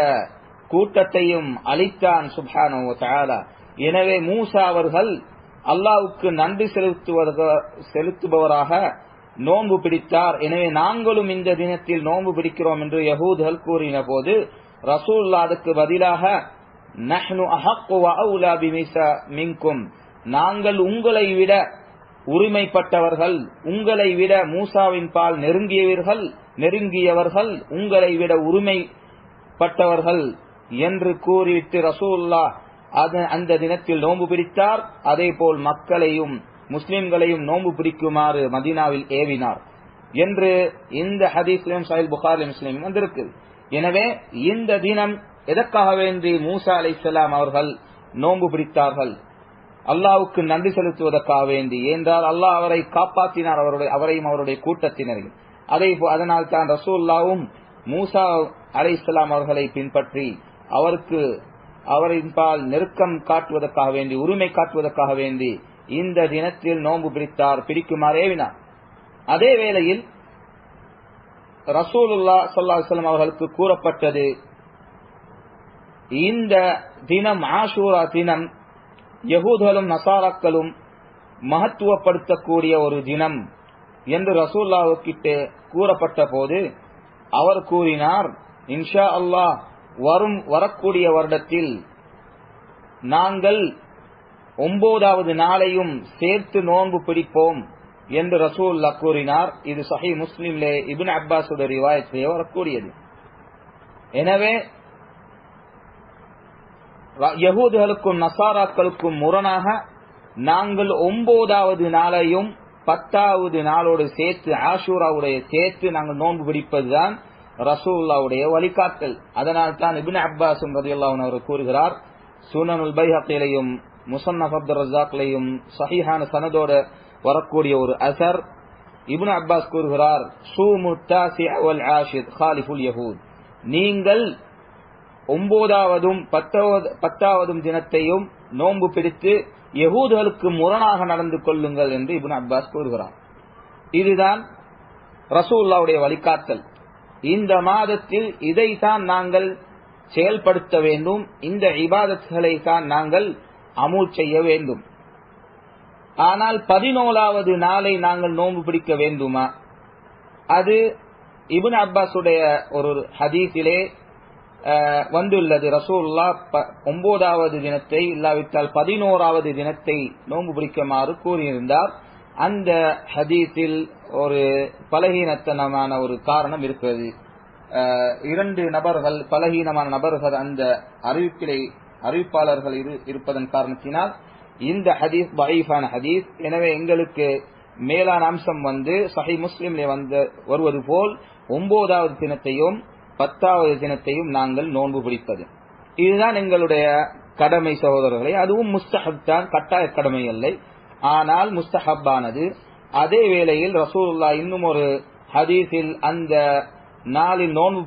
கூட்டத்தையும் அழித்தான் சுப்ஹானஹு வ தஆலா. எனவே மூசா அவர்கள் அல்லாஹ்வுக்கு நன்றி செலுத்துபவராக நோன்பு பிடித்தார். எனவே நாங்களும் இந்த தினத்தில் நோன்பு பிடிக்கிறோம் என்று யஹூதுகள் கூறின போது ரசூலுல்லாஹ் அதுக்கு பதிலாக, நஹ்னு அஹக்கு வ அவுலா பிமீஸா மின்கும், நாங்கள் உங்களை விட உரிமைப்பட்டவர்கள், உங்களை விட மூசாவின் பால் நெருங்கியவர்கள், உங்களை விட உரிமைப்பட்டவர்கள் என்று கூறிவிட்டு ரசூலுல்லாஹ் அந்த தினத்தில் நோன்பு பிடித்தார். அதே போல் மக்களையும் முஸ்லிம்களையும் நோன்பு பிடிக்குமாறு மதீனாவில் ஏவினார் என்று இந்த ஹதீஸ்லயும் சஹீஹ் புகாரி முஸ்லிம் வந்திருக்கு. எனவே இந்த தினம் எதற்காக வேண்டி மூசா அலைஹிஸ்ஸலாம் அவர்கள் நோன்பு பிடித்தார்கள்? அல்லாஹ்வுக்கு நன்றி செலுத்துவதற்காக வேண்டி. என்றால் அல்லாஹ் அவரை காப்பாற்றினார், அவரையும் அவருடைய கூட்டத்தினரையும். அதனால் தான் ரசூலுல்லாஹ்வும் மூசா அலைஹிஸ்ஸலாம் அவர்களை பின்பற்றி அவரின் பால் நெருக்கம் காட்டுவதற்காக வேண்டி, உரிமை காட்டுவதற்காக வேண்டி இந்த தினத்தில் நோன்பு பிடிக்குமாறு ஏவினார். அதே வேளையில் ரசூலுல்லாஹ் ஸல்லல்லாஹு அலைஹி வஸல்லம் அவர்களுக்கு கூறப்பட்டது, இந்த தினம் ஆஷூரா தினம் யஹூதுகளும் நசாராக்களும் மகத்துவப்படுத்தக்கூடிய ஒரு தினம் என்று ரசூலுல்லாஹ்வுக்கிட்ட கூறப்பட்ட போது அவர் கூறினார், இன்ஷா அல்லாஹ் வரக்கூடிய வருடத்தில் நாங்கள் 9வது நாளையும் சேர்த்து நோன்பு பிடிப்போம் என்று ரசூலுல்லாஹ் கூறினார். இது சஹீஹ் முஸ்லிம்லே இப்னு அப்பாஸ் உடைய ரிவாயத்திலே வரக்கூடியது. எனவே யஹூதுகளுக்கும் நசாராக்களுக்கும் முரணாக நாங்கள் 9வது நாளையும் 10வது நாளோடு சேர்த்து ஆஷூராவுடைய சேர்த்து நாங்கள் நோன்பு பிடிப்பதுதான் ரசூலுல்லாஹ்வுடைய வழிகாட்டல். அதனால் தான் இப்னு அப்பாஸ் ரலியல்லாஹு அன்ஹு அவர் கூறுகிறார், சுனனுல் பைஹக்கிலையும் முஸன்னஃப் அப்துர் ரஸாக்லையும் சஹீஹான சனதோட வரக்கூடிய ஒரு அஸர், இப்னு அப்பாஸ் கூறுகிறார், சூமு தாஸிஅ வல் ஆஷிர் காலிஃபுல் யஹூத், நீங்கள் 9வதும் 10வதும் தினத்தையும் நோன்பு பிடித்து யஹூதுகளுக்கு முரணாக நடந்து கொள்ளுங்கள் என்று இப்னு அப்பாஸ் கூறுகிறார். இதுதான் ரசூலுல்லாஹ்வுடைய வழிகாட்டல். இந்த மாதத்தில் இதைத்தான் நாங்கள் செயல்படுத்த வேண்டும், இந்த இபாதத்களை தான் நாங்கள் அமுல் செய்ய வேண்டும். ஆனால் 14வது நாளை நாங்கள் நோன்பு பிடிக்க வேண்டுமா? அது இப்னு அப்பாஸுடைய ஒரு ஹதீஸிலே வந்துள்ளது. ரசூலுல்லாஹ் 9வது தினத்தை இல்லாவிட்டால் 11வது தினத்தை நோன்பு பிடிக்குமாறு கூறியிருந்தார். அந்த ஹதீஸில் ஒரு பலகீனத்தனமான ஒரு காரணம் இருக்கிறது. 2 நபர்கள், பலகீனமான நபர்கள் அந்த அறிவிப்பாளர்கள் இருப்பதன் காரணத்தினால் இந்த ஹதீஸ் தஈஃபான ஹதீஸ். எனவே எங்களுக்கு மேலான அம்சம் சஹீஹ் முஸ்லிம்லே வருவது போல் 9வது தினத்தையும் 10வது தினத்தையும் நாங்கள் நோன்பு பிடிப்பது, இதுதான் எங்களுடைய கடமை சகோதரர்களை. அதுவும் முஸ்தஹப் தான், கட்டாய கடமை இல்லை, ஆனால் முஸ்தஹப்பானது. அதே வேளையில் ரசூலுல்லாஹ் இன்னும் ஒரு ஹதீஸில் அந்த நாளில் நோன்பு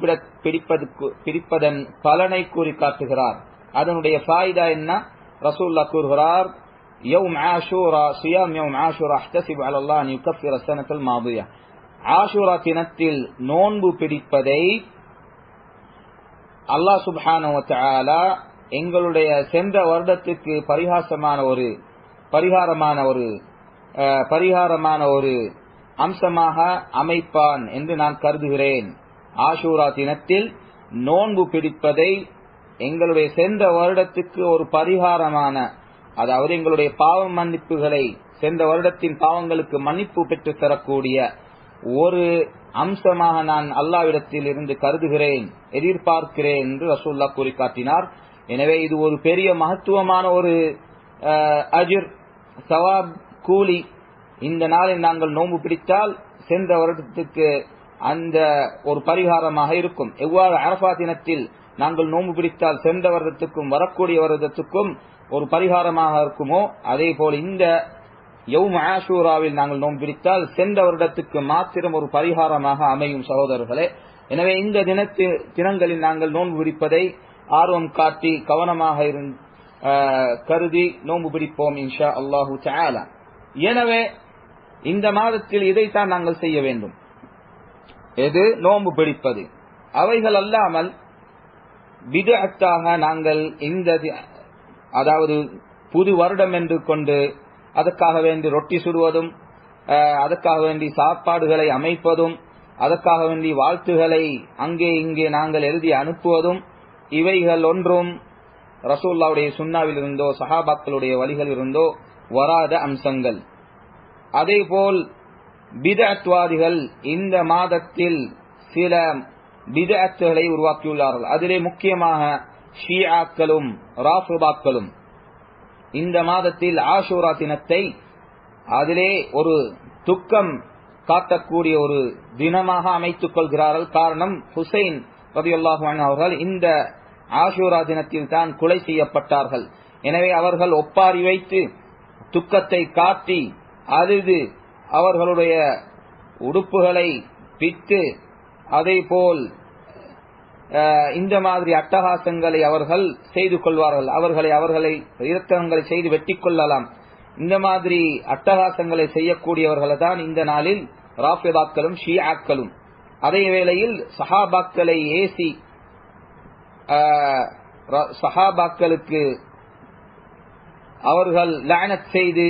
பிடிப்பதன் பலனை கூறி காட்டுகிறார். அதனுடைய ஃபாயிதா என்ன? ரசூலுல்லாஹ் கூறுகிறார், யௌம் ஆஷூரா சியாம் யௌம் ஆஷூரா அஹ்தஸிபு அலல்லாஹ் அன் யுகஃபிர ஸனத்தல் மாதியா. ஆஷூரா தினத்தில் நோன்பு பிடிப்பதை அல்லாஹ் சுப்ஹானஹு வ தஆலா எங்களுடைய சென்ற வருடத்துக்கு பரிகாரமான ஒரு அம்சமாக அமைப்பான் என்று நான் கருதுகிறேன். ஆஷூரா தினத்தில் நோன்பு பிடிப்பதை எங்களுடைய சென்ற வருடத்துக்கு ஒரு பரிகாரமான, அதாவது எங்களுடைய பாவ மன்னிப்புகளை, சென்ற வருடத்தின் பாவங்களுக்கு மன்னிப்பு பெற்று தரக்கூடிய ஒரு அம்சமாக நான் அல்லாஹ்விடத்தில் இருந்து கருதுகிறேன், எதிர்பார்க்கிறேன் என்று ரசூலுல்லாஹ் கூறி காட்டினார். எனவே இது ஒரு பெரிய மகத்துவமான ஒரு அஜ்ர், சவாப், கூலி. இந்த நாளில் நாங்கள் நோன்பு பிடித்தால் சென்ற வருடத்துக்கு அந்த ஒரு பரிகாரமாக இருக்கும். எவ்வாறு அரஃபா தினத்தில் நாங்கள் நோன்பு பிடித்தால் சென்ற வருடத்துக்கும் வரக்கூடிய வருடத்துக்கும் ஒரு பரிகாரமாக இருக்குமோ, அதே போல் இந்த யௌம் ஆஷூராவில் நாங்கள் நோன்பு பிடித்தால் சென்ற வருடத்துக்கு மாத்திரம் ஒரு பரிகாரமாக அமையும் சகோதரர்களே. எனவே இந்த தினங்களில் நாங்கள் நோன்பு பிடிப்பதை ஆர்வம் காட்டி கவனமாக கருதி நோன்பு பிடிப்போம் இன்ஷா அல்லாஹு தஆலா. எனவே இந்த மாதத்தில் இதைத்தான் நாங்கள் செய்ய வேண்டும், எது நோன்பு பிடிப்பது. அவைகள் அல்லாமல் பித்அத்தாக நாங்கள் அதாவது புது வருடம் என்று கொண்டு அதற்காக வேண்டி ரொட்டி சுடுவதும், அதற்காக வேண்டி சாப்பாடுகளை அமைப்பதும், அதற்காக வேண்டி வாழ்த்துகளை அங்கே இங்கே நாங்கள் எழுதி அனுப்புவதும், இவைகள் ஒன்றும் ரசூலுல்லாஹ்வுடைய சுன்னாவில் இருந்தோ சஹாபாக்களுடைய வழிகள் இருந்தோ வராத அம்சங்கள். அதேபோல் பித்அத்வாதிகள் இந்த மாதத்தில் சில பித்அத்களை உருவாக்கியுள்ளார்கள். அதிலே முக்கியமாக ஷியாக்களும் ராஃபிதாக்களும் இந்த மாதத்தில் ஆஷூரா தினத்தை அதிலே ஒரு துக்கம் காட்டக்கூடிய ஒரு தினமாக அமைத்துக் கொள்கிறார்கள். காரணம், ஹுசைன் ரலியல்லாஹு அன்ஹு அவர்கள் இந்த ஆஷூரா தினத்தில் தான் கொலை செய்யப்பட்டார்கள். எனவே அவர்கள் ஒப்பாரி வைத்து துக்கத்தை காட்டி அழுது அவர்களுடைய உடுப்புகளை பித்து அதேபோல் இந்த மாதிரி அட்டகாசங்களை அவர்கள் செய்து கொள்வார்கள். அவர்களை இரத்தங்களை செய்து வெட்டி கொள்ளலாம். இந்த மாதிரி அட்டகாசங்களை செய்யக்கூடியவர்கள் தான் இந்த நாளில் ராஃபிதாக்களும் ஷியாக்களும். அதே வேளையில் சஹாபாக்களை ஏசி சஹாபாக்களுக்கு அவர்கள் லஅனத் செய்து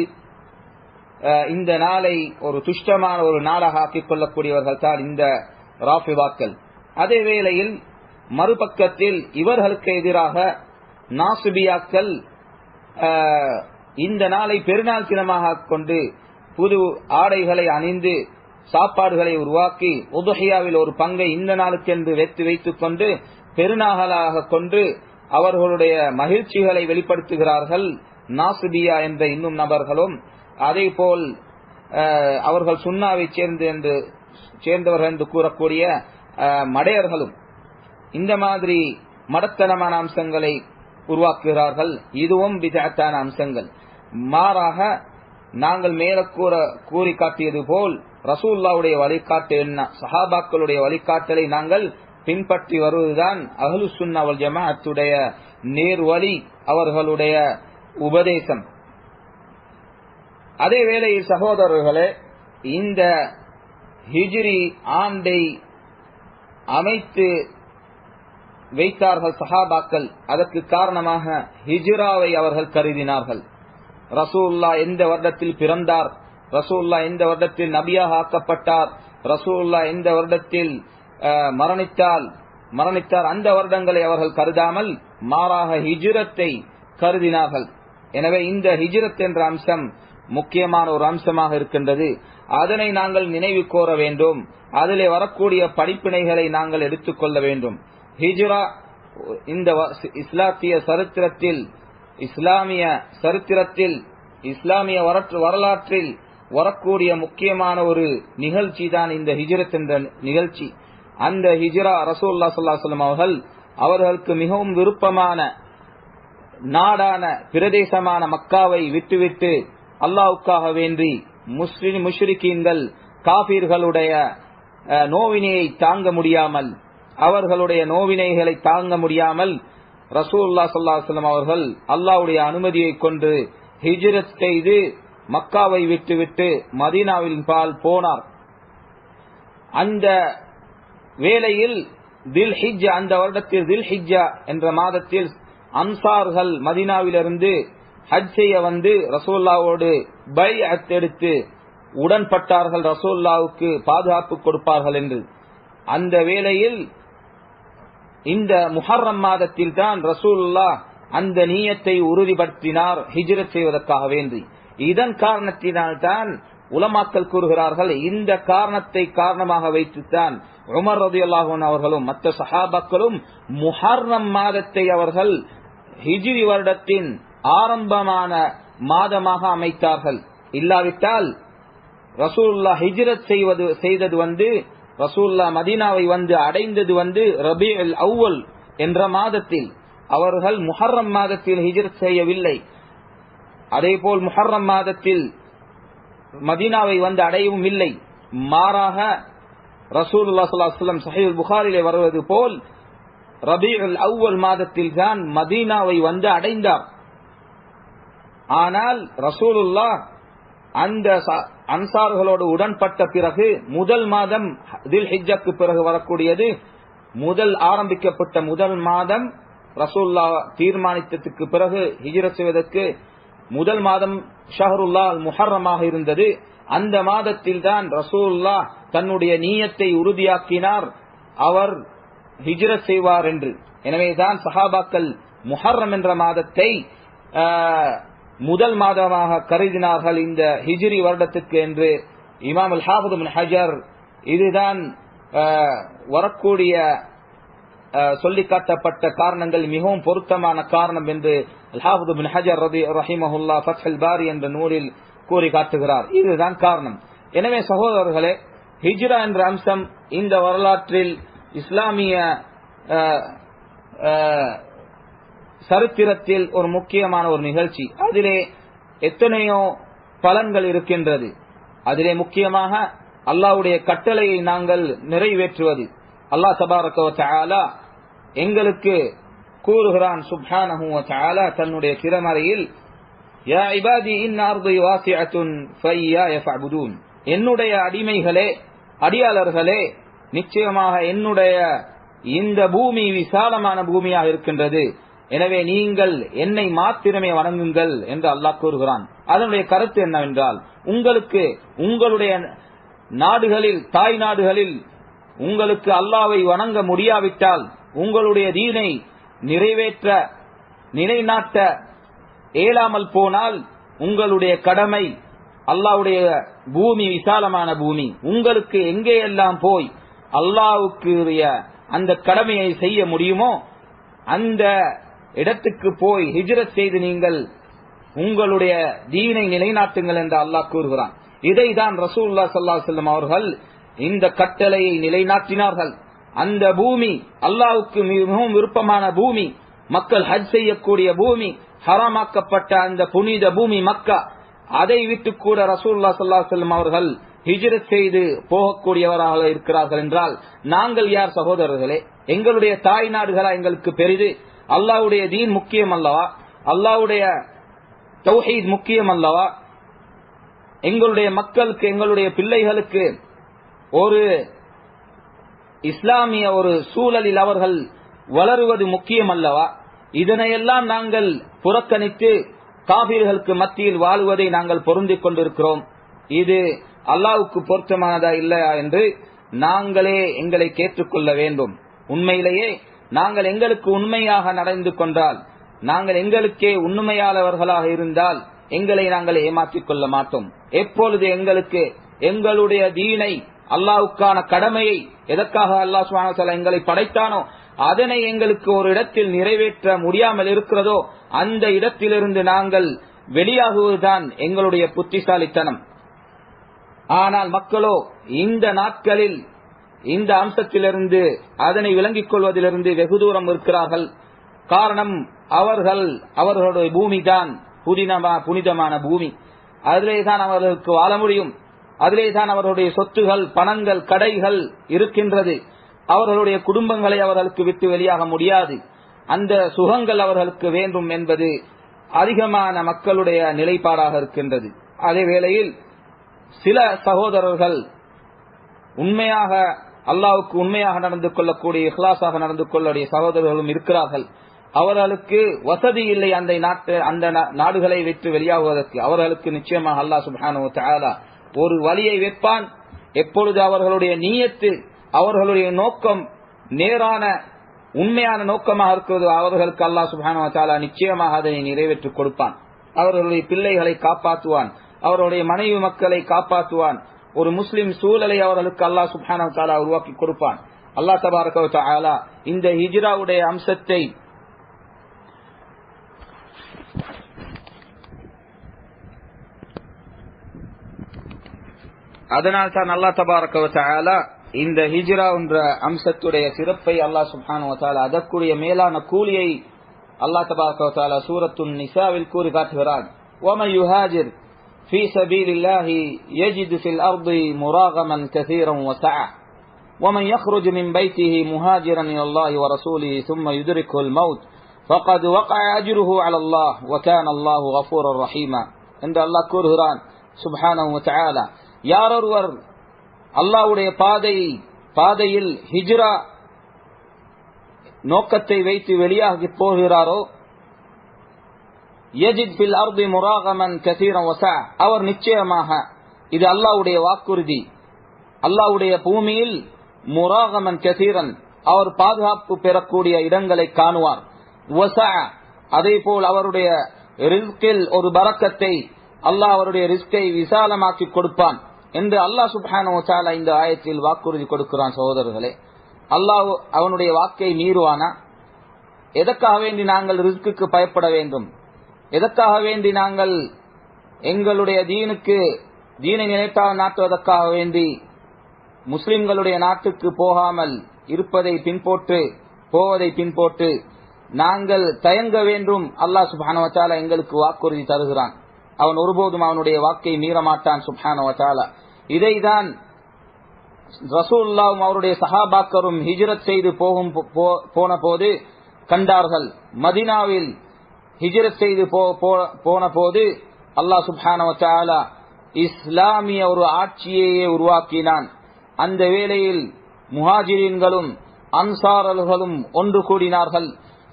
இந்த நாளை ஒரு துஷ்டமான ஒரு நாளாக ஆக்கிக் கொள்ளக்கூடியவர்கள் தான் இந்த ராஃபிதாக்கள். அதே வேளையில் மறுபக்கத்தில் இவர்களுக்கு எதிராக நாசுபியாக்கள் இந்த நாளை பெருநாள் தினமாக கொண்டு புது ஆடைகளை அணிந்து சாப்பாடுகளை உருவாக்கி உதுஹியாவில் ஒரு பங்கை இந்த நாளுக்கென்று வைத்துக் கொண்டு பெருநாளாக கொண்டு அவர்களுடைய மகிழ்ச்சிகளை வெளிப்படுத்துகிறார்கள். நாசுபியா என்ற இன்னும் நபர்களும் அதேபோல் அவர்கள் சுன்னாவை சேர்ந்தவர்கள் என்று கூறக்கூடிய மடையர்களும் இந்த மாதிரி மடத்தனமான அம்சங்களை உருவாக்குகிறார்கள். இதுவும் பித்அத்தான அம்சங்கள். மாறாக நாங்கள் மேல கூறி காட்டியது போல் ரசூலுல்லாஹ்வுடைய வழிகாட்டு என்ன, சஹாபாக்களுடைய வழிகாட்டலை நாங்கள் பின்பற்றி வருவதுதான் அஹ்லு சுன்னா வல் ஜமாஅத்துடைய நேர்வழி, அவர்களுடைய உபதேசம். அதே வேளையில் சகோதரர்களே, இந்த ஹிஜ்ரி ஆண்டை அமைத்து வைத்தார்கள் சஹாபாக்கள். அதற்கு காரணமாக ஹிஜ்ராவை அவர்கள் கருதினார்கள். ரசூலுல்லாஹ் எந்த வருடத்தில் பிறந்தார், ரசூலுல்லாஹ் எந்த வருடத்தில் நபியாக ஆக்கப்பட்டார், ரசூலுல்லாஹ் எந்த வருடத்தில் மரணித்தார், அந்த வருடங்களை அவர்கள் கருதாமல் மாறாக ஹிஜ்ரத்தை கருதினார்கள். எனவே இந்த ஹிஜ்ரத் என்ற அம்சம் முக்கியமான ஒரு அம்சமாக இருக்கின்றது. அதனை நாங்கள் நினைவு கோர வேண்டும். அதிலே வரக்கூடிய படிப்பினைகளை நாங்கள் எடுத்துக்கொள்ள வேண்டும். ஹிஜ்ரா இந்த இஸ்லாமிய சரித்திரத்தில் இஸ்லாமிய வரலாற்றில் வரக்கூடிய முக்கியமான ஒரு நிகழ்ச்சி தான் இந்த ஹிஜ்ரத் என்ற நிகழ்ச்சி. அந்த ஹிஜ்ரா ரசூலுல்லாஹ் ஸல்லல்லாஹு அலைஹி வஸல்லம் அவர்களுக்கு மிகவும் விருப்பமான நாடான பிரதேசமான மக்காவை விட்டுவிட்டு அல்லாஹ்வுக்காக வேண்டி முஷ்ரிக்கீன்கள் காபீர்களுடைய நோவினையை தாங்க முடியாமல், அவர்களுடைய நோவினைகளை தாங்க முடியாமல் ரசூலுல்லாஹ் ஸல்லல்லாஹு அலைஹி வஸல்லம் அவர்கள் அல்லாஹ்வுடைய அனுமதியை கொண்டு ஹிஜ்ரத் செய்து மக்காவை விட்டுவிட்டு மதீனாவின் பால் போனார். அந்த வேளையில் அந்த வருடத்தில் தில்ஹிஜ்ஜா என்ற மாதத்தில் அன்சார்கள் மதீனாவிலிருந்து ஹஜ் செய்ய வந்து ரசூலுல்லாஹ்வோடு பைஅத் எடுத்து உடன்பட்டார்கள், ரசூலுல்லாஹ்வுக்கு பாதுகாப்பு கொடுப்பார்கள் என்று. அந்த வேளையில் இந்த முஹர்ரம் மாதத்தில் தான் ரசூலுல்லாஹ் அந்த நியத்தை உறுதிப்படுத்தினார் ஹிஜ்ரத் செய்வதற்காக வேண்டி. இதன் காரணத்தினால்தான் உலமாக்கள் கூறுகிறார்கள், இந்த காரணத்தை காரணமாக வைத்துத்தான் உமர் ரலியல்லாஹு அன்ஹு அவர்களும் மற்ற சஹாபாக்களும் முஹர்ரம் மாதத்தை அவர்கள் ஹிஜ்ரி வருடத்தின் ஆரம்பமான மாதமாக அமைத்தார்கள். இல்லாவிட்டால் ரசூலுல்லாஹ் ஹிஜ்ரத் செய்தது ரசூலுல்லாஹ் மதீனாவை அடைந்தது ரபீஉல் அவ்வல் என்ற மாதத்தில். அவர்கள் முஹர்ரம் மாதத்தில் ஹிஜ்ரத் செய்யவில்லை. அதேபோல் முஹர்ரம் மாதத்தில் மதீனாவை வந்து அடையவும் இல்லை. மாறாக ரசூலுல்லாஹி ஸல்லல்லாஹு அலைஹி வஸல்லம் ஸஹீஹ் புகாரிலே வருவது போல் ரபீஉல் அவ்வல் மாதத்தில் தான் மதீனாவை வந்து அடைந்தார். ஆனால் ரசூலுல்லாஹ் அந்த அன்சார்களோடு உடன்பட்ட பிறகு முதல் மாதம் தில்ஹிஜ்ஜாக்கு பிறகு வரக்கூடியது முதல் ஆரம்பிக்கப்பட்ட முதல் மாதம் ரசூலுல்லாஹ் தீர்மானித்ததுக்கு பிறகு ஹிஜ்ரத் செய்வதற்கு முதல் மாதம் ஷஹ்ருல்லாஹ் முஹர்ரமாக இருந்தது. அந்த மாதத்தில் தான் ரசூலுல்லாஹ் தன்னுடைய நியத்தை உறுதியாக்கினார், அவர் ஹிஜ்ரத் செய்வார் என்று. எனவேதான் சஹாபாக்கள் முஹர்ரம் என்ற மாதத்தை முதல் மாதமாக கருதினார்கள் இந்த ஹிஜ்ரி வருடத்துக்கு என்று. இமாம் அல்-ஹாஃபிஸ் இப்னு ஹஜர் இதுதான் வரக்கூடிய சொல்லி காட்டப்பட்ட காரணங்கள் மிகவும் பொருத்தமான காரணம் என்று அல்-ஹாஃபிஸ் இப்னு ஹஜர் ரஹிமஹுல்லாஹ் ஃபத்ஹுல் பாரி என்ற நூலில் கூறி காட்டுகிறார். இதுதான் காரணம். எனவே சகோதரர்களே, ஹிஜ்ரா என்ற அம்சம் இந்த வரலாற்றில் இஸ்லாமிய சரித்திரத்தில் ஒரு முக்கியமான ஒரு நிகழ்ச்சி. அதிலே எத்தனையோ பலன்கள் இருக்கின்றது. அதிலே முக்கியமாக அல்லாஹ்வுடைய கட்டளையை நாங்கள் நிறைவேற்றுவது. அல்லாஹ் தபாரக வ தஆலா எங்களுக்கு கூறுகிறான் சுப்ஹானஹு வ தஆலா தன்னுடைய திருமறையில், யா இபாதி இன் அர்தி வாசிஅத்துன் ஃபய்யா ஃபஅபுதூன், என்னுடைய அடிமைகளே, அடியாளர்களே, நிச்சயமாக என்னுடைய இந்த பூமி விசாலமான பூமியாக இருக்கின்றது, எனவே நீங்கள் என்னை மாத்திரமே வணங்குங்கள் என்று அல்லாஹ் கூறுகிறான். அதனுடைய கருத்து என்னவென்றால், உங்களுக்கு உங்களுடைய நாடுகளில், தாய் நாடுகளில் உங்களுக்கு அல்லாஹ்வை வணங்க முடியாவிட்டால், உங்களுடைய தீனை நிறைவேற்ற நிலைநாட்ட இயலாமல் போனால், உங்களுடைய கடமை அல்லாஹ்வுடைய பூமி விசாலமான பூமி, உங்களுக்கு எங்கேயெல்லாம் போய் அல்லாஹ்வுக்கு அந்த கடமையை செய்ய முடியுமோ அந்த இடத்துக்கு போய் ஹிஜ்ரத் செய்து நீங்கள் உங்களுடைய தீனை நிலைநாட்டுங்கள் என்று அல்லாஹ் கூறுகிறான். இதைதான் ரசூலுல்லாஹி ஸல்லல்லாஹு அலைஹி வஸல்லம் அவர்கள் இந்த கட்டளையை நிலைநாட்டினார்கள். அந்த பூமி அல்லாஹ்வுக்கு மிகவும் விருப்பமான பூமி, மக்கள் ஹஜ் செய்யக்கூடிய பூமி, ஹராமாக்கப்பட்ட அந்த புனித பூமி மக்கா, அதை விட்டு கூட ரசூலுல்லாஹி ஸல்லல்லாஹு அலைஹி வஸல்லம் அவர்கள் ஹிஜ்ரத் செய்து போகக்கூடியவராக இருக்கிறார்கள் என்றால் நாங்கள் யார் சகோதரர்களே? எங்களுடைய தாய் நாடுகளா எங்களுக்கு பெரிது? அல்லாஹ்வுடைய தீன் முக்கியம் அல்லவா? அல்லாஹ்வுடைய தௌஹீத் முக்கியம் அல்லவா? எங்களுடைய மக்களுக்கு, எங்களுடைய பிள்ளைகளுக்கு ஒரு இஸ்லாமிய ஒரு சூழலில் அவர்கள் வளருவது முக்கியம் அல்லவா? இதனையெல்லாம் நாங்கள் புறக்கணித்து காபிர்களுக்கு மத்தியில் வாழுவதை நாங்கள் பொருந்திக் கொண்டிருக்கிறோம். இது அல்லாஹ்வுக்கு பொருத்தமானதா இல்லையா என்று நாங்களே எங்களை கேட்டுக்கொள்ள வேண்டும். உண்மையிலேயே நாங்கள் எங்களுக்கு உண்மையாக நடந்து கொண்டால், நாங்கள் எங்களுக்கே உண்மையாளவர்களாக இருந்தால் எங்களை நாங்கள் ஏமாற்றிக் கொள்ள மாட்டோம். எப்பொழுது எங்களுக்கு எங்களுடைய தீனை, அல்லாஹ்வுக்கான கடமையை, எதற்காக அல்லாஹ் சுப்ஹானஹு வ தஆலா எங்களை படைத்தானோ அதனை எங்களுக்கு ஒரு இடத்தில் நிறைவேற்ற முடியாமல் இருக்கிறதோ அந்த இடத்திலிருந்து நாங்கள் வெளியாகுவதுதான் எங்களுடைய புத்திசாலித்தனம். ஆனால் மக்களோ இந்த நாட்களில் இந்த அம்சத்திலிருந்து, அதனை விளங்கிக் கொள்வதிலிருந்து வெகு தூரம் இருக்கிறார்கள். காரணம், அவர்களுடைய பூமி தான் புனிதமான பூமி. அதிலே தான் அவர்களுக்கு வாழ முடியும். அதிலே தான் அவர்களுடைய சொத்துகள், பணங்கள், கடைகள் இருக்கின்றது. அவர்களுடைய குடும்பங்களை அவர்களுக்கு விட்டு வெளியாக முடியாது. அந்த சுகங்கள் அவர்களுக்கு வேண்டும் என்பது அதிகமான மக்களுடைய நிலைப்பாடாக இருக்கின்றது. அதே வேளையில் சில சகோதரர்கள் உண்மையாக அல்லாஹ்வுக்கு உண்மையாக நடந்து கொள்ளக்கூடிய, இஹ்லாஸாக நடந்து கொள்ளக்கூடிய சகோதரர்களும் இருக்கிறார்கள். அவர்களுக்கு வசதி இல்லை அந்த நாடுகளை விட்டு வெளியாகுவதற்கு. அவர்களுக்கு நிச்சயமாக அல்லாஹ் சுப்ஹானஹு வ தஆலா ஒரு வழியை வைப்பான். எப்பொழுது அவர்களுடைய நியத்து, அவர்களுடைய நோக்கம் நேரான உண்மையான நோக்கமாக இருக்கிறது, அவர்களுக்கு அல்லாஹ் சுப்ஹானஹு வ தஆலா நிச்சயமாக அதனை நிறைவேற்றிக் கொடுப்பான். அவர்களுடைய பிள்ளைகளை காப்பாற்றுவான், அவருடைய மனைவி மக்களை காப்பாற்றுவான். ஒரு முஸ்லிம் சூழலை அவர்களுக்கு அல்லாஹ் சுப்ஹானஹு வ தஆலா உருவாக்கி கொடுப்பான். அல்லாஹ் தபாரக வ தஆலா இந்த ஹிஜ்ராவுடைய அம்சத்தை அதனால் தான் அல்லாஹ் தபாரக வ தஆலா இந்த ஹிஜ்ரா என்ற அம்சத்துடைய சிறப்பை அல்லாஹ் சுப்ஹானஹு வ தஆலா அதற்குரிய மேலான கூலியை அல்லாஹ் தபாரக வ தஆலா சூரத்துன் நிசாவில் கூறி காட்டுகிறான். வமன் யுஹாஜிர் في سبيل الله يجد في الأرض مراغما كثيرا وسعة ومن يخرج من بيته مهاجرا إلى الله ورسوله ثم يدركه الموت فقد وقع أجره على الله وكان الله غفورا رحيما. عند الله கூறுகிறான் சுப்ஹானஹு வ தஆலா, யாரொருவர் அல்லாஹ்வுடைய பாதையில் ஹிஜ்ரா நோக்கத்தை வைத்து வெளியாகி போகிறாரோ, யஜித் ஃபில் அர்தி முராகமன் கஸீரன் வஸா, அவர் நிச்சயமாக, இது அல்லாஹ்வுடைய வாக்குறுதி, அல்லாஹ்வுடைய பூமியில் முராகமன் கஸீரன், அவர் பாதுகாப்பு பெறக்கூடிய இடங்களை காணுவார். வஸா, அதேபோல் அவருடைய ரிஸ்கில் ஒரு பரக்கத்தை, அல்லாஹ் அவருடைய ரிஸ்கை விசாலமாக்கி கொடுப்பான் என்று அல்லாஹ் சுப்ஹானஹு வ தஆலா இந்த ஆயத்தில் வாக்குறுதி கொடுக்கிறான். சகோதரர்களே, அல்லாஹ் அவனுடைய வாக்கை மீறுவானா? எதற்காக வேண்டி நாங்கள் ரிஸ்குக்கு பயப்பட வேண்டும்? எதற்காக வேண்டி நாங்கள் எங்களுடைய தீனை நிலைத்தாக நாட்டுவதற்காக வேண்டி முஸ்லிம்களுடைய நாட்டுக்கு போகாமல் இருப்பதை போவதை பின்போட்டு நாங்கள் தயங்க வேண்டும்? அல்லாஹ் சுப்ஹானஹு வ தஆலா எங்களுக்கு வாக்குறுதி தருகிறான். அவன் ஒருபோதும் அவனுடைய வாக்கை மீறமாட்டான் சுப்ஹானஹு வ தஆலா. இதைதான் ரசூலுல்லாஹும் அவருடைய சஹாபாக்களும் ஹிஜ்ரத் செய்து போன போது கண்டார்கள். மதீனாவில் ஹிஜ்ரத் செய்து போன போது அல்லாஹ் சுப்ஹானஹு வ தஆலா இஸ்லாமிய ஒரு ஆட்சியையே உருவாக்கினான். அந்த வேளையில் முஹாஜிரீன்களும் அன்சாரர்களும் ஒன்று கூடினார்கள்,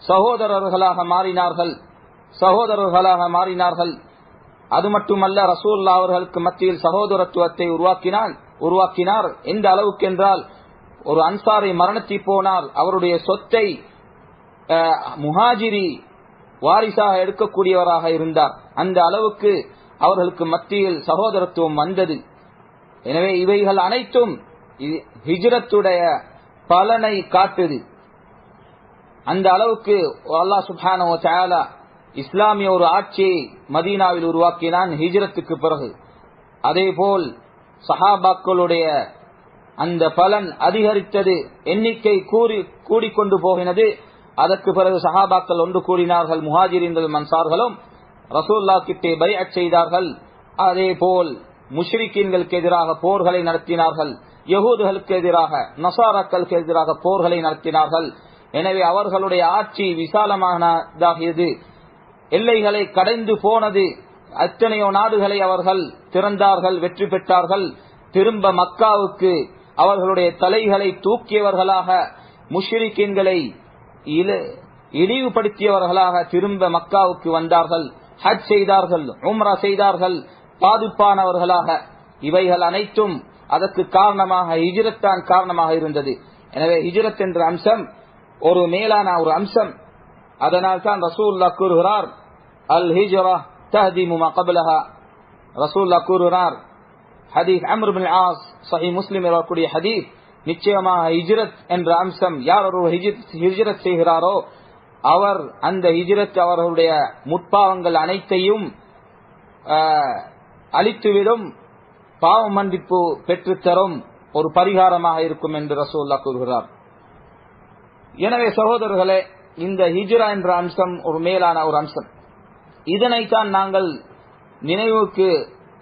சகோதரர்களாக மாறினார்கள். அது மட்டுமல்ல, ரசூலுல்லாஹ் அவர்களுக்கு மத்தியில் சகோதரத்துவத்தை உருவாக்கினார். எந்த அளவுக்கு என்றால், ஒரு அன்சாரி மரணித்து போனால் அவருடைய சொத்தை முஹாஜிரி வாரிசாக எடுக்கக்கூடியவராக இருந்தார். அந்த அளவுக்கு அவர்களுக்கு மத்தியில் சகோதரத்துவம் வந்தது. எனவே இவைகள் அனைத்தும் ஹிஜ்ரத்துடைய பலனை காட்டுது. அந்த அளவுக்கு அல்லாஹ் சுப்ஹானஹு வ தஆலா இஸ்லாமிய ஒரு ஆட்சியை மதீனாவில் உருவாக்கினான் ஹிஜ்ரத்துக்கு பிறகு. அதேபோல் சஹாபாக்களுடைய அந்த பலன் அதிகரித்தது, எண்ணிக்கை கூடிக்கொண்டு போகினது. அதற்கு பிறகு சஹாபாக்கள் ஒன்று கூடினார்கள், முஹாஜிரீன்களும் அன்சார்களும் ரசூலுல்லாஹ் கிட்டே பைஅத் செய்தார்கள். அதேபோல் முஷ்ரிக்கீன்களுக்கு எதிராக போர்களை நடத்தினார்கள், யஹூதுகளுக்கு எதிராக, நசாராக்களுக்கு எதிராக போர்களை நடத்தினார்கள். எனவே அவர்களுடைய ஆட்சி விசாலமானதாகியது, எல்லைகளை கடைந்து போனது. அத்தனையோ நாடுகளை அவர்கள் திறந்தார்கள், வெற்றி பெற்றார்கள். திரும்ப மக்காவுக்கு அவர்களுடைய தலைகளை தூக்கியவர்களாக, முஷ்ரிக்கீன்களை இழிவுபடுத்தியவர்களாக திரும்ப மக்காவுக்கு வந்தார்கள். ஹஜ் செய்தார்கள், உம்ரா செய்தார்கள், பாதுகாப்பானவர்களாக. இவைகள் அனைத்தும் அதற்கு காரணமாக ஹிஜ்ரத் தான் காரணமாக இருந்தது. எனவே ஹிஜ்ரத் என்ற அம்சம் ஒரு மேலான ஒரு அம்சம். அதனால் தான் ரசூலுல்லாஹ் கூறுகிறார், அல் ஹிஜ்ரா தஹ்திமு மா கப்லஹா. ரசூலுல்லாஹ் கூறுகிறார், ஹதீஸ் அம்ர் இப்னு ஆஸ் சஹீஹ் முஸ்லிமில் வரக்கூடிய ஹதீஸ், நிச்சயமாக ஹிஜ்ரத் என்ற அம்சம், யார் ஒரு ஹிஜ்ரத் செய்கிறாரோ அவர் அந்த ஹிஜ்ரத் அவர்களுடைய முற்பாவங்கள் அனைத்தையும் அழித்துவிடும், பாவ மன்னிப்பு பெற்றுத்தரும் ஒரு பரிகாரமாக இருக்கும் என்று ரசூலுல்லாஹ் கூறுகிறார். எனவே சகோதரர்களே, இந்த ஹிஜ்ரா என்ற அம்சம் ஒரு மேலான ஒரு அம்சம். இதனைத்தான் நாங்கள் நினைவுக்கு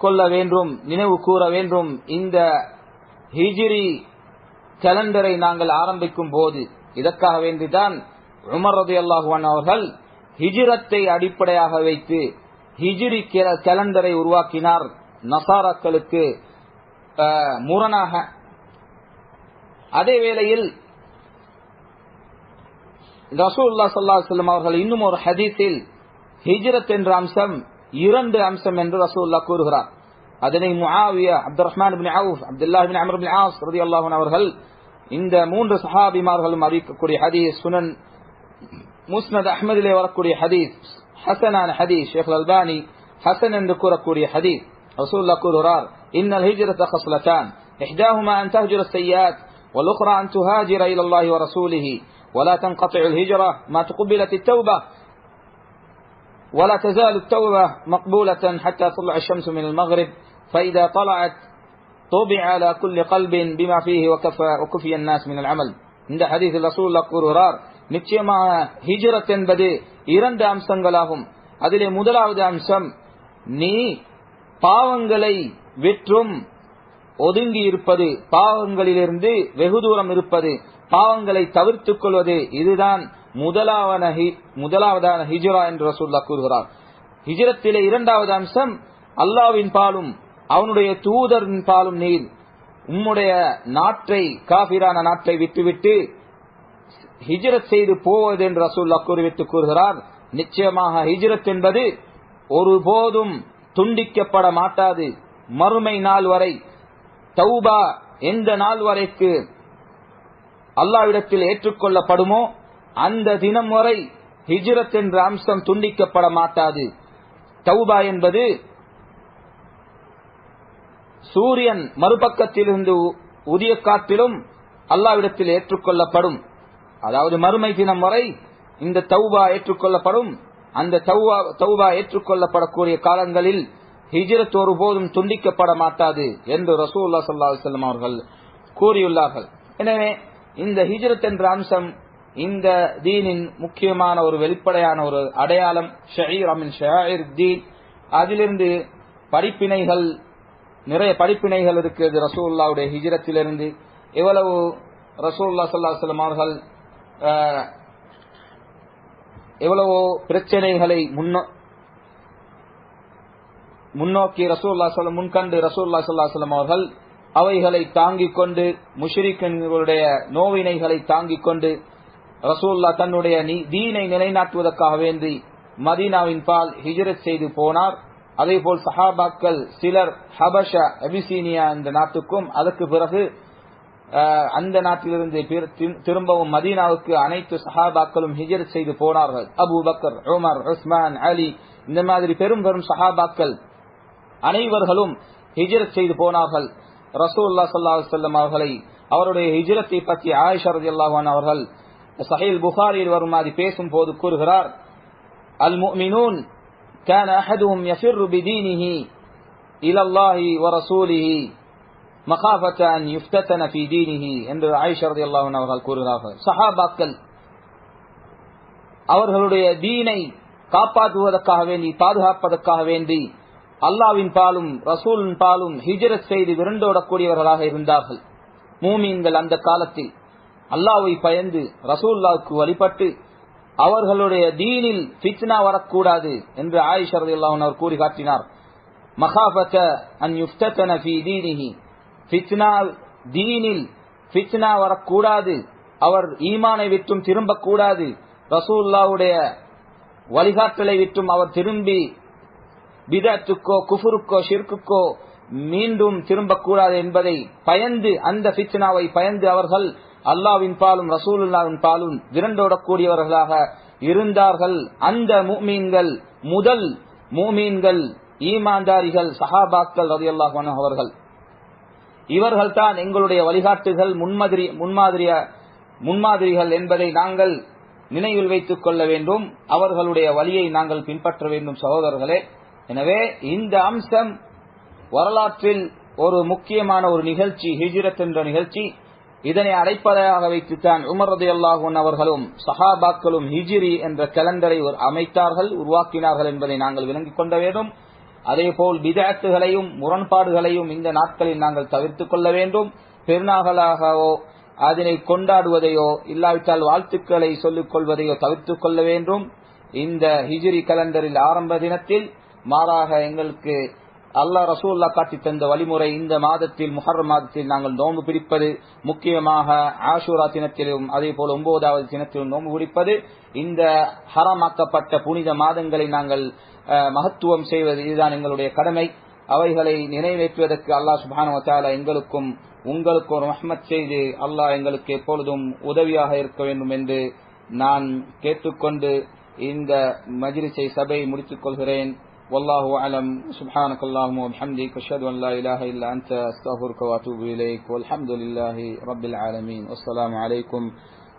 கொள்ள வேண்டும், நினைவு கூற வேண்டும். இந்த ஹிஜ்ரி கேலண்டரை நாங்கள் ஆரம்பிக்கும் போது இதற்காக வேண்டிதான் உமர் ரலியல்லாஹு அன்ஹு அவர்கள் ஹிஜ்ரத்தை அடிப்படையாக வைத்து ஹிஜ்ரி கேலண்டரை உருவாக்கினார். நசாராக்களுக்கு முரணாக. அதே வேளையில் ரசூலுல்லாஹ் ஸல்லல்லாஹு அலைஹி வஸல்லம் அவர்கள் இன்னும் ஒரு ஹதீஸில் ஹிஜ்ரத் என்ற அம்சம் இரண்டு அம்சம் என்று ரசூலுல்லாஹ் கூறுகிறார். அதனை முஆவியா, அப்துர்ரஹ்மான் இப்னு அவுஃப், அப்துல்லாஹ் இப்னு அம்ர் இப்னு ஆஸ் ரலியல்லாஹு அன்ஹு அவர்கள், இந்த மூன்று சஹாபிமார்களும் அறிவிக்கக்கூடிய ஹதீஸ், சுனன் முஸ்னத் அஹ்மதிலே வரக்கூடிய ஹதீஸ், ஹஸனான ஹதீஸ், ஷேக் அல்பானி ஹஸன் என்று கூறக்கூடிய ஹதீஸ். ரசூலுல்லாஹ் கூறுகிறார், இன்னல் ஹிஜ்ரத கஸ்லதான் இஹ்தாஹுமா அன் தஹ்ஜுர ஸய்யாத் வல்-உக்ரா அன் துஹாஜிர இலல்லாஹி வ ரசூலிஹி ولا تنقطع الهجرة ما تقبلت التوبة ولا تزال التوبة مقبولة حتى تطلع الشمس من المغرب فإذا طلعت طبع على كل قلب بما فيه وكفي الناس من العمل. இந்த ஹதீஸ் ரசூலுல்லாஹ் கூறுகிறார், நிச்சயமாக ஹிஜ்ரத் என்பது இரண்டு அம்சங்களாகும். அதிலே முதலாவது அம்சம், நீ பாவங்களை விற்றும் ஒதுங்கி இருப்பது, பாவங்களிலிருந்து வெகு தூரம் இருப்பது, பாவங்களை தவிர்த்துக் கொள்வது, இதுதான் முதலாவதான ஹிஜ்ரா என்று ரசூலுல்லாஹ் கூறுகிறார். ஹிஜ்ரத்திலே இரண்டாவது அம்சம் அல்லாஹ்வின் பாலும் அவனுடைய தூதரின் பாலும் நீர் உம்முடைய நாட்டை, காபிரான நாட்டை விட்டுவிட்டு ஹிஜ்ரத் செய்து போவது என்று ரசூலுல்லாஹ் கூறிவிட்டு கூறுகிறார், நிச்சயமாக ஹிஜ்ரத் என்பது ஒருபோதும் துண்டிக்கப்பட மாட்டாது. மறுமை நாள் வரை, தௌபா எந்த நாள் வரைக்கு அல்லாஹ்விடத்தில் ஏற்றுக்கொள்ளப்படுமோ அந்த தினம் வரை ஹிஜ்ரத் என்ற அம்சம் துண்டிக்கப்பட மாட்டாது. தௌபா என்பது சூரியன் மறுபக்கத்திலிருந்து உதிய காற்றிலும் அல்லாஹ்விடத்தில் ஏற்றுக்கொள்ளப்படும். அதாவது மறுமை தினம் வரை இந்த தௌபா ஏற்றுக்கொள்ளப்படும். அந்த தௌபா ஏற்றுக்கொள்ளப்படக்கூடிய காலங்களில் ஹிஜ்ரத் ஒருபோதும் துண்டிக்கப்பட மாட்டாது என்று ரசூலுல்லாஹ் ஸல்லல்லாஹு அலைஹி வஸல்லம் அவர்கள் கூறியுள்ளார்கள். எனவே இந்த ஹிஜ்ரத் என்ற அம்சம் இந்த தீனின் முக்கியமான ஒரு வெளிப்படையான ஒரு அடையாளம். ஷஈர் மின் ஷஆயிர் தீன். அதிலிருந்து படிப்பினைகள், நிறைய படிப்பினைகள் இருக்கிறது ரசூலுல்லாஹ்வுடைய ஹிஜ்ரத்திலிருந்து. எவ்வளவு ரசூலுல்லாஹ் ஸல்லல்லாஹு அலைஹி வஸல்லம் அவர்கள் எவ்வளவோ பிரச்சனைகளை முன்னோக்கி முன்கண்டு ரசூலுல்லாஹ் ஸல்லல்லாஹு அலைஹி வஸல்லம் அவர்கள் அவைகளை தாங்கிக் கொண்டு, முஷ்ரிக்குகளுடைய நோவினைகளை தாங்கிக் கொண்டு ரசூலுல்லாஹ் தன்னுடைய தீனை நிலைநாட்டுவதற்காக வேண்டி மதீனாவின் பால் ஹிஜ்ரத் செய்து போனார். அதேபோல் சஹாபாக்கள் சிலர் ஹபஷா, அபிசீனியா என்ற நாட்டுக்கும், அதற்கு பிறகு அந்த நாட்டிலிருந்து திரும்பவும் மதீனாவுக்கு அனைத்து சஹாபாக்களும் ஹிஜ்ரத் செய்து போனார்கள். அபூ பக்கர், உமர், உஸ்மான், அலி, இந்த மாதிரி பெரும் பெரும் சஹாபாக்கள் அனைவர்களும் ஹிஜ்ரத் செய்து போனார்கள். ரசூலுல்லாஹ் ஸல்லல்லாஹு அலைஹி வஸல்லம் அவர்களை, அவருடைய ஹிஜ்ரத்தை பற்றி ஆயிஷா ரலியல்லாஹு அன்ஹா அவர்கள் சஹீஹ் புகாரியில் வருமாறு பேசும் போது கூறுகிறார், அல் முஃமினூன் கான அஹதுஹும் யஃபிரு பிதீனிஹி இலல்லாஹி வ ரசூலிஹி மகாஃபத அன் யுஃப்தன ஃபீ தீனிஹி என்று ஆயிஷா ரலியல்லாஹு அன்ஹா அவர்கள் கூறுகிறார்கள். சஹாபாக்கள் அவர்களுடைய தீனை காப்பாற்றுவதற்காக வேண்டி, பாதுகாப்பதற்காக வேண்டி அல்லாஹ்வின் பாலும் ரசூலின் பாலும் ஹிஜ்ரத் செய்து விரண்டோடக்கூடியவர்களாக இருந்தார்கள். மூமீன்கள் அந்த காலத்தில் அல்லாஹ்வை பயந்து ரசூலுல்லாஹ்வுக்கு வழிபட்டு அவர்களுடைய தீனில் ஃபித்னா வரக்கூடாது என்று ஆயிஷா ரலியல்லாஹு அன்ஹா கூறி காட்டினார். மகாஃபத அன் யுஃப்தன ஃபீ தீனிஹி, ஃபித்னா, தீனில் ஃபித்னா வரக்கூடாது, அவர் ஈமானை விட்டும் திரும்பக்கூடாது, ரசூலுல்லாஹ்வுடைய வழிகாட்டலை விட்டும் அவர் திரும்பி பிதஅத்துக்கோ குஃபுருக்கோ ஷிர்க்குக்கோ மீண்டும் திரும்பக்கூடாது என்பதை பயந்து, அந்த ஃபித்னாவை பயந்து அவர்கள் அல்லாஹ்வின் பாலும் ரசூலுல்லாஹ்வின் பாலும் விரண்டோடக்கூடியவர்களாக இருந்தார்கள். அந்த முஃமின்கள், முதல் முஃமின்கள், ஈமான்தாரிகள் சஹாபாக்கள் ரலியல்லாஹு அன்ஹு அவர்கள். இவர்கள் தான் எங்களுடைய வழிகாட்டுகள், முன்மாதிரிகள் என்பதை நாங்கள் நினைவில் வைத்துக் கொள்ள வேண்டும். அவர்களுடைய வழியை நாங்கள் பின்பற்ற வேண்டும் சகோதரர்களே. எனவே இந்த அம்சம் வரலாற்றில் ஒரு முக்கியமான ஒரு நிகழ்ச்சி, ஹிஜ்ரத் என்ற நிகழ்ச்சி. இதனை அடைப்பதாக வைத்துத்தான் உமர் ரலியல்லாஹு அன்ஹு அவர்களும் சஹாபாக்களும் ஹிஜ்ரி என்ற கலண்டரை அமைத்தார்கள், உருவாக்கினார்கள் என்பதை நாங்கள் விளங்கிக் கொள்ள வேண்டும். அதேபோல் பிதஅத்துகளையும் முரண்பாடுகளையும் இந்த நாட்களில் நாங்கள் தவிர்த்துக் கொள்ள வேண்டும். பெருநாளாகவோ அதனை கொண்டாடுவதையோ இல்லாவிட்டால் வாழ்த்துக்களை சொல்லிக் கொள்வதையோ தவிர்த்துக் கொள்ள வேண்டும். இந்த ஹிஜ்ரி கலண்டரில் ஆரம்ப தினத்தில் மாறாக எங்களுக்கு அல்லாஹ் ரசூலுல்லாஹ் காட்டி தந்த வழிமுறை, இந்த மாதத்தில் முஹர்ரம் மாதத்தில் நாங்கள் நோன்பு பிடிப்பது, முக்கியமாக ஆஷூரா தினத்திலும் அதே போல 9வது தினத்திலும் நோன்பு பிடிப்பது, இந்த ஹராமாக்கப்பட்ட புனித மாதங்களை நாங்கள் மகத்துவம் செய்வது, இதுதான் எங்களுடைய கடமை. அவைகளை நிறைவேற்றுவதற்கு அல்லாஹ் சுப்ஹானஹு வ தஆலா எங்களுக்கும் உங்களுக்கும் ரஹ்மத் செய்து அல்லாஹ் எங்களுக்கு எப்பொழுதும் உதவியாக இருக்க வேண்டும் என்று நான் கேட்டுக்கொண்டு இந்த மஜ்லிஸை சபையை முடித்துக் கொள்கிறேன். والله أعلم. سبحانك اللهم وبحمدك أشهد أن لا إله إلا أنت أستغفرك وأتوب إليك والحمد لله رب العالمين والسلام عليكم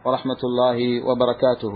ورحمة الله وبركاته.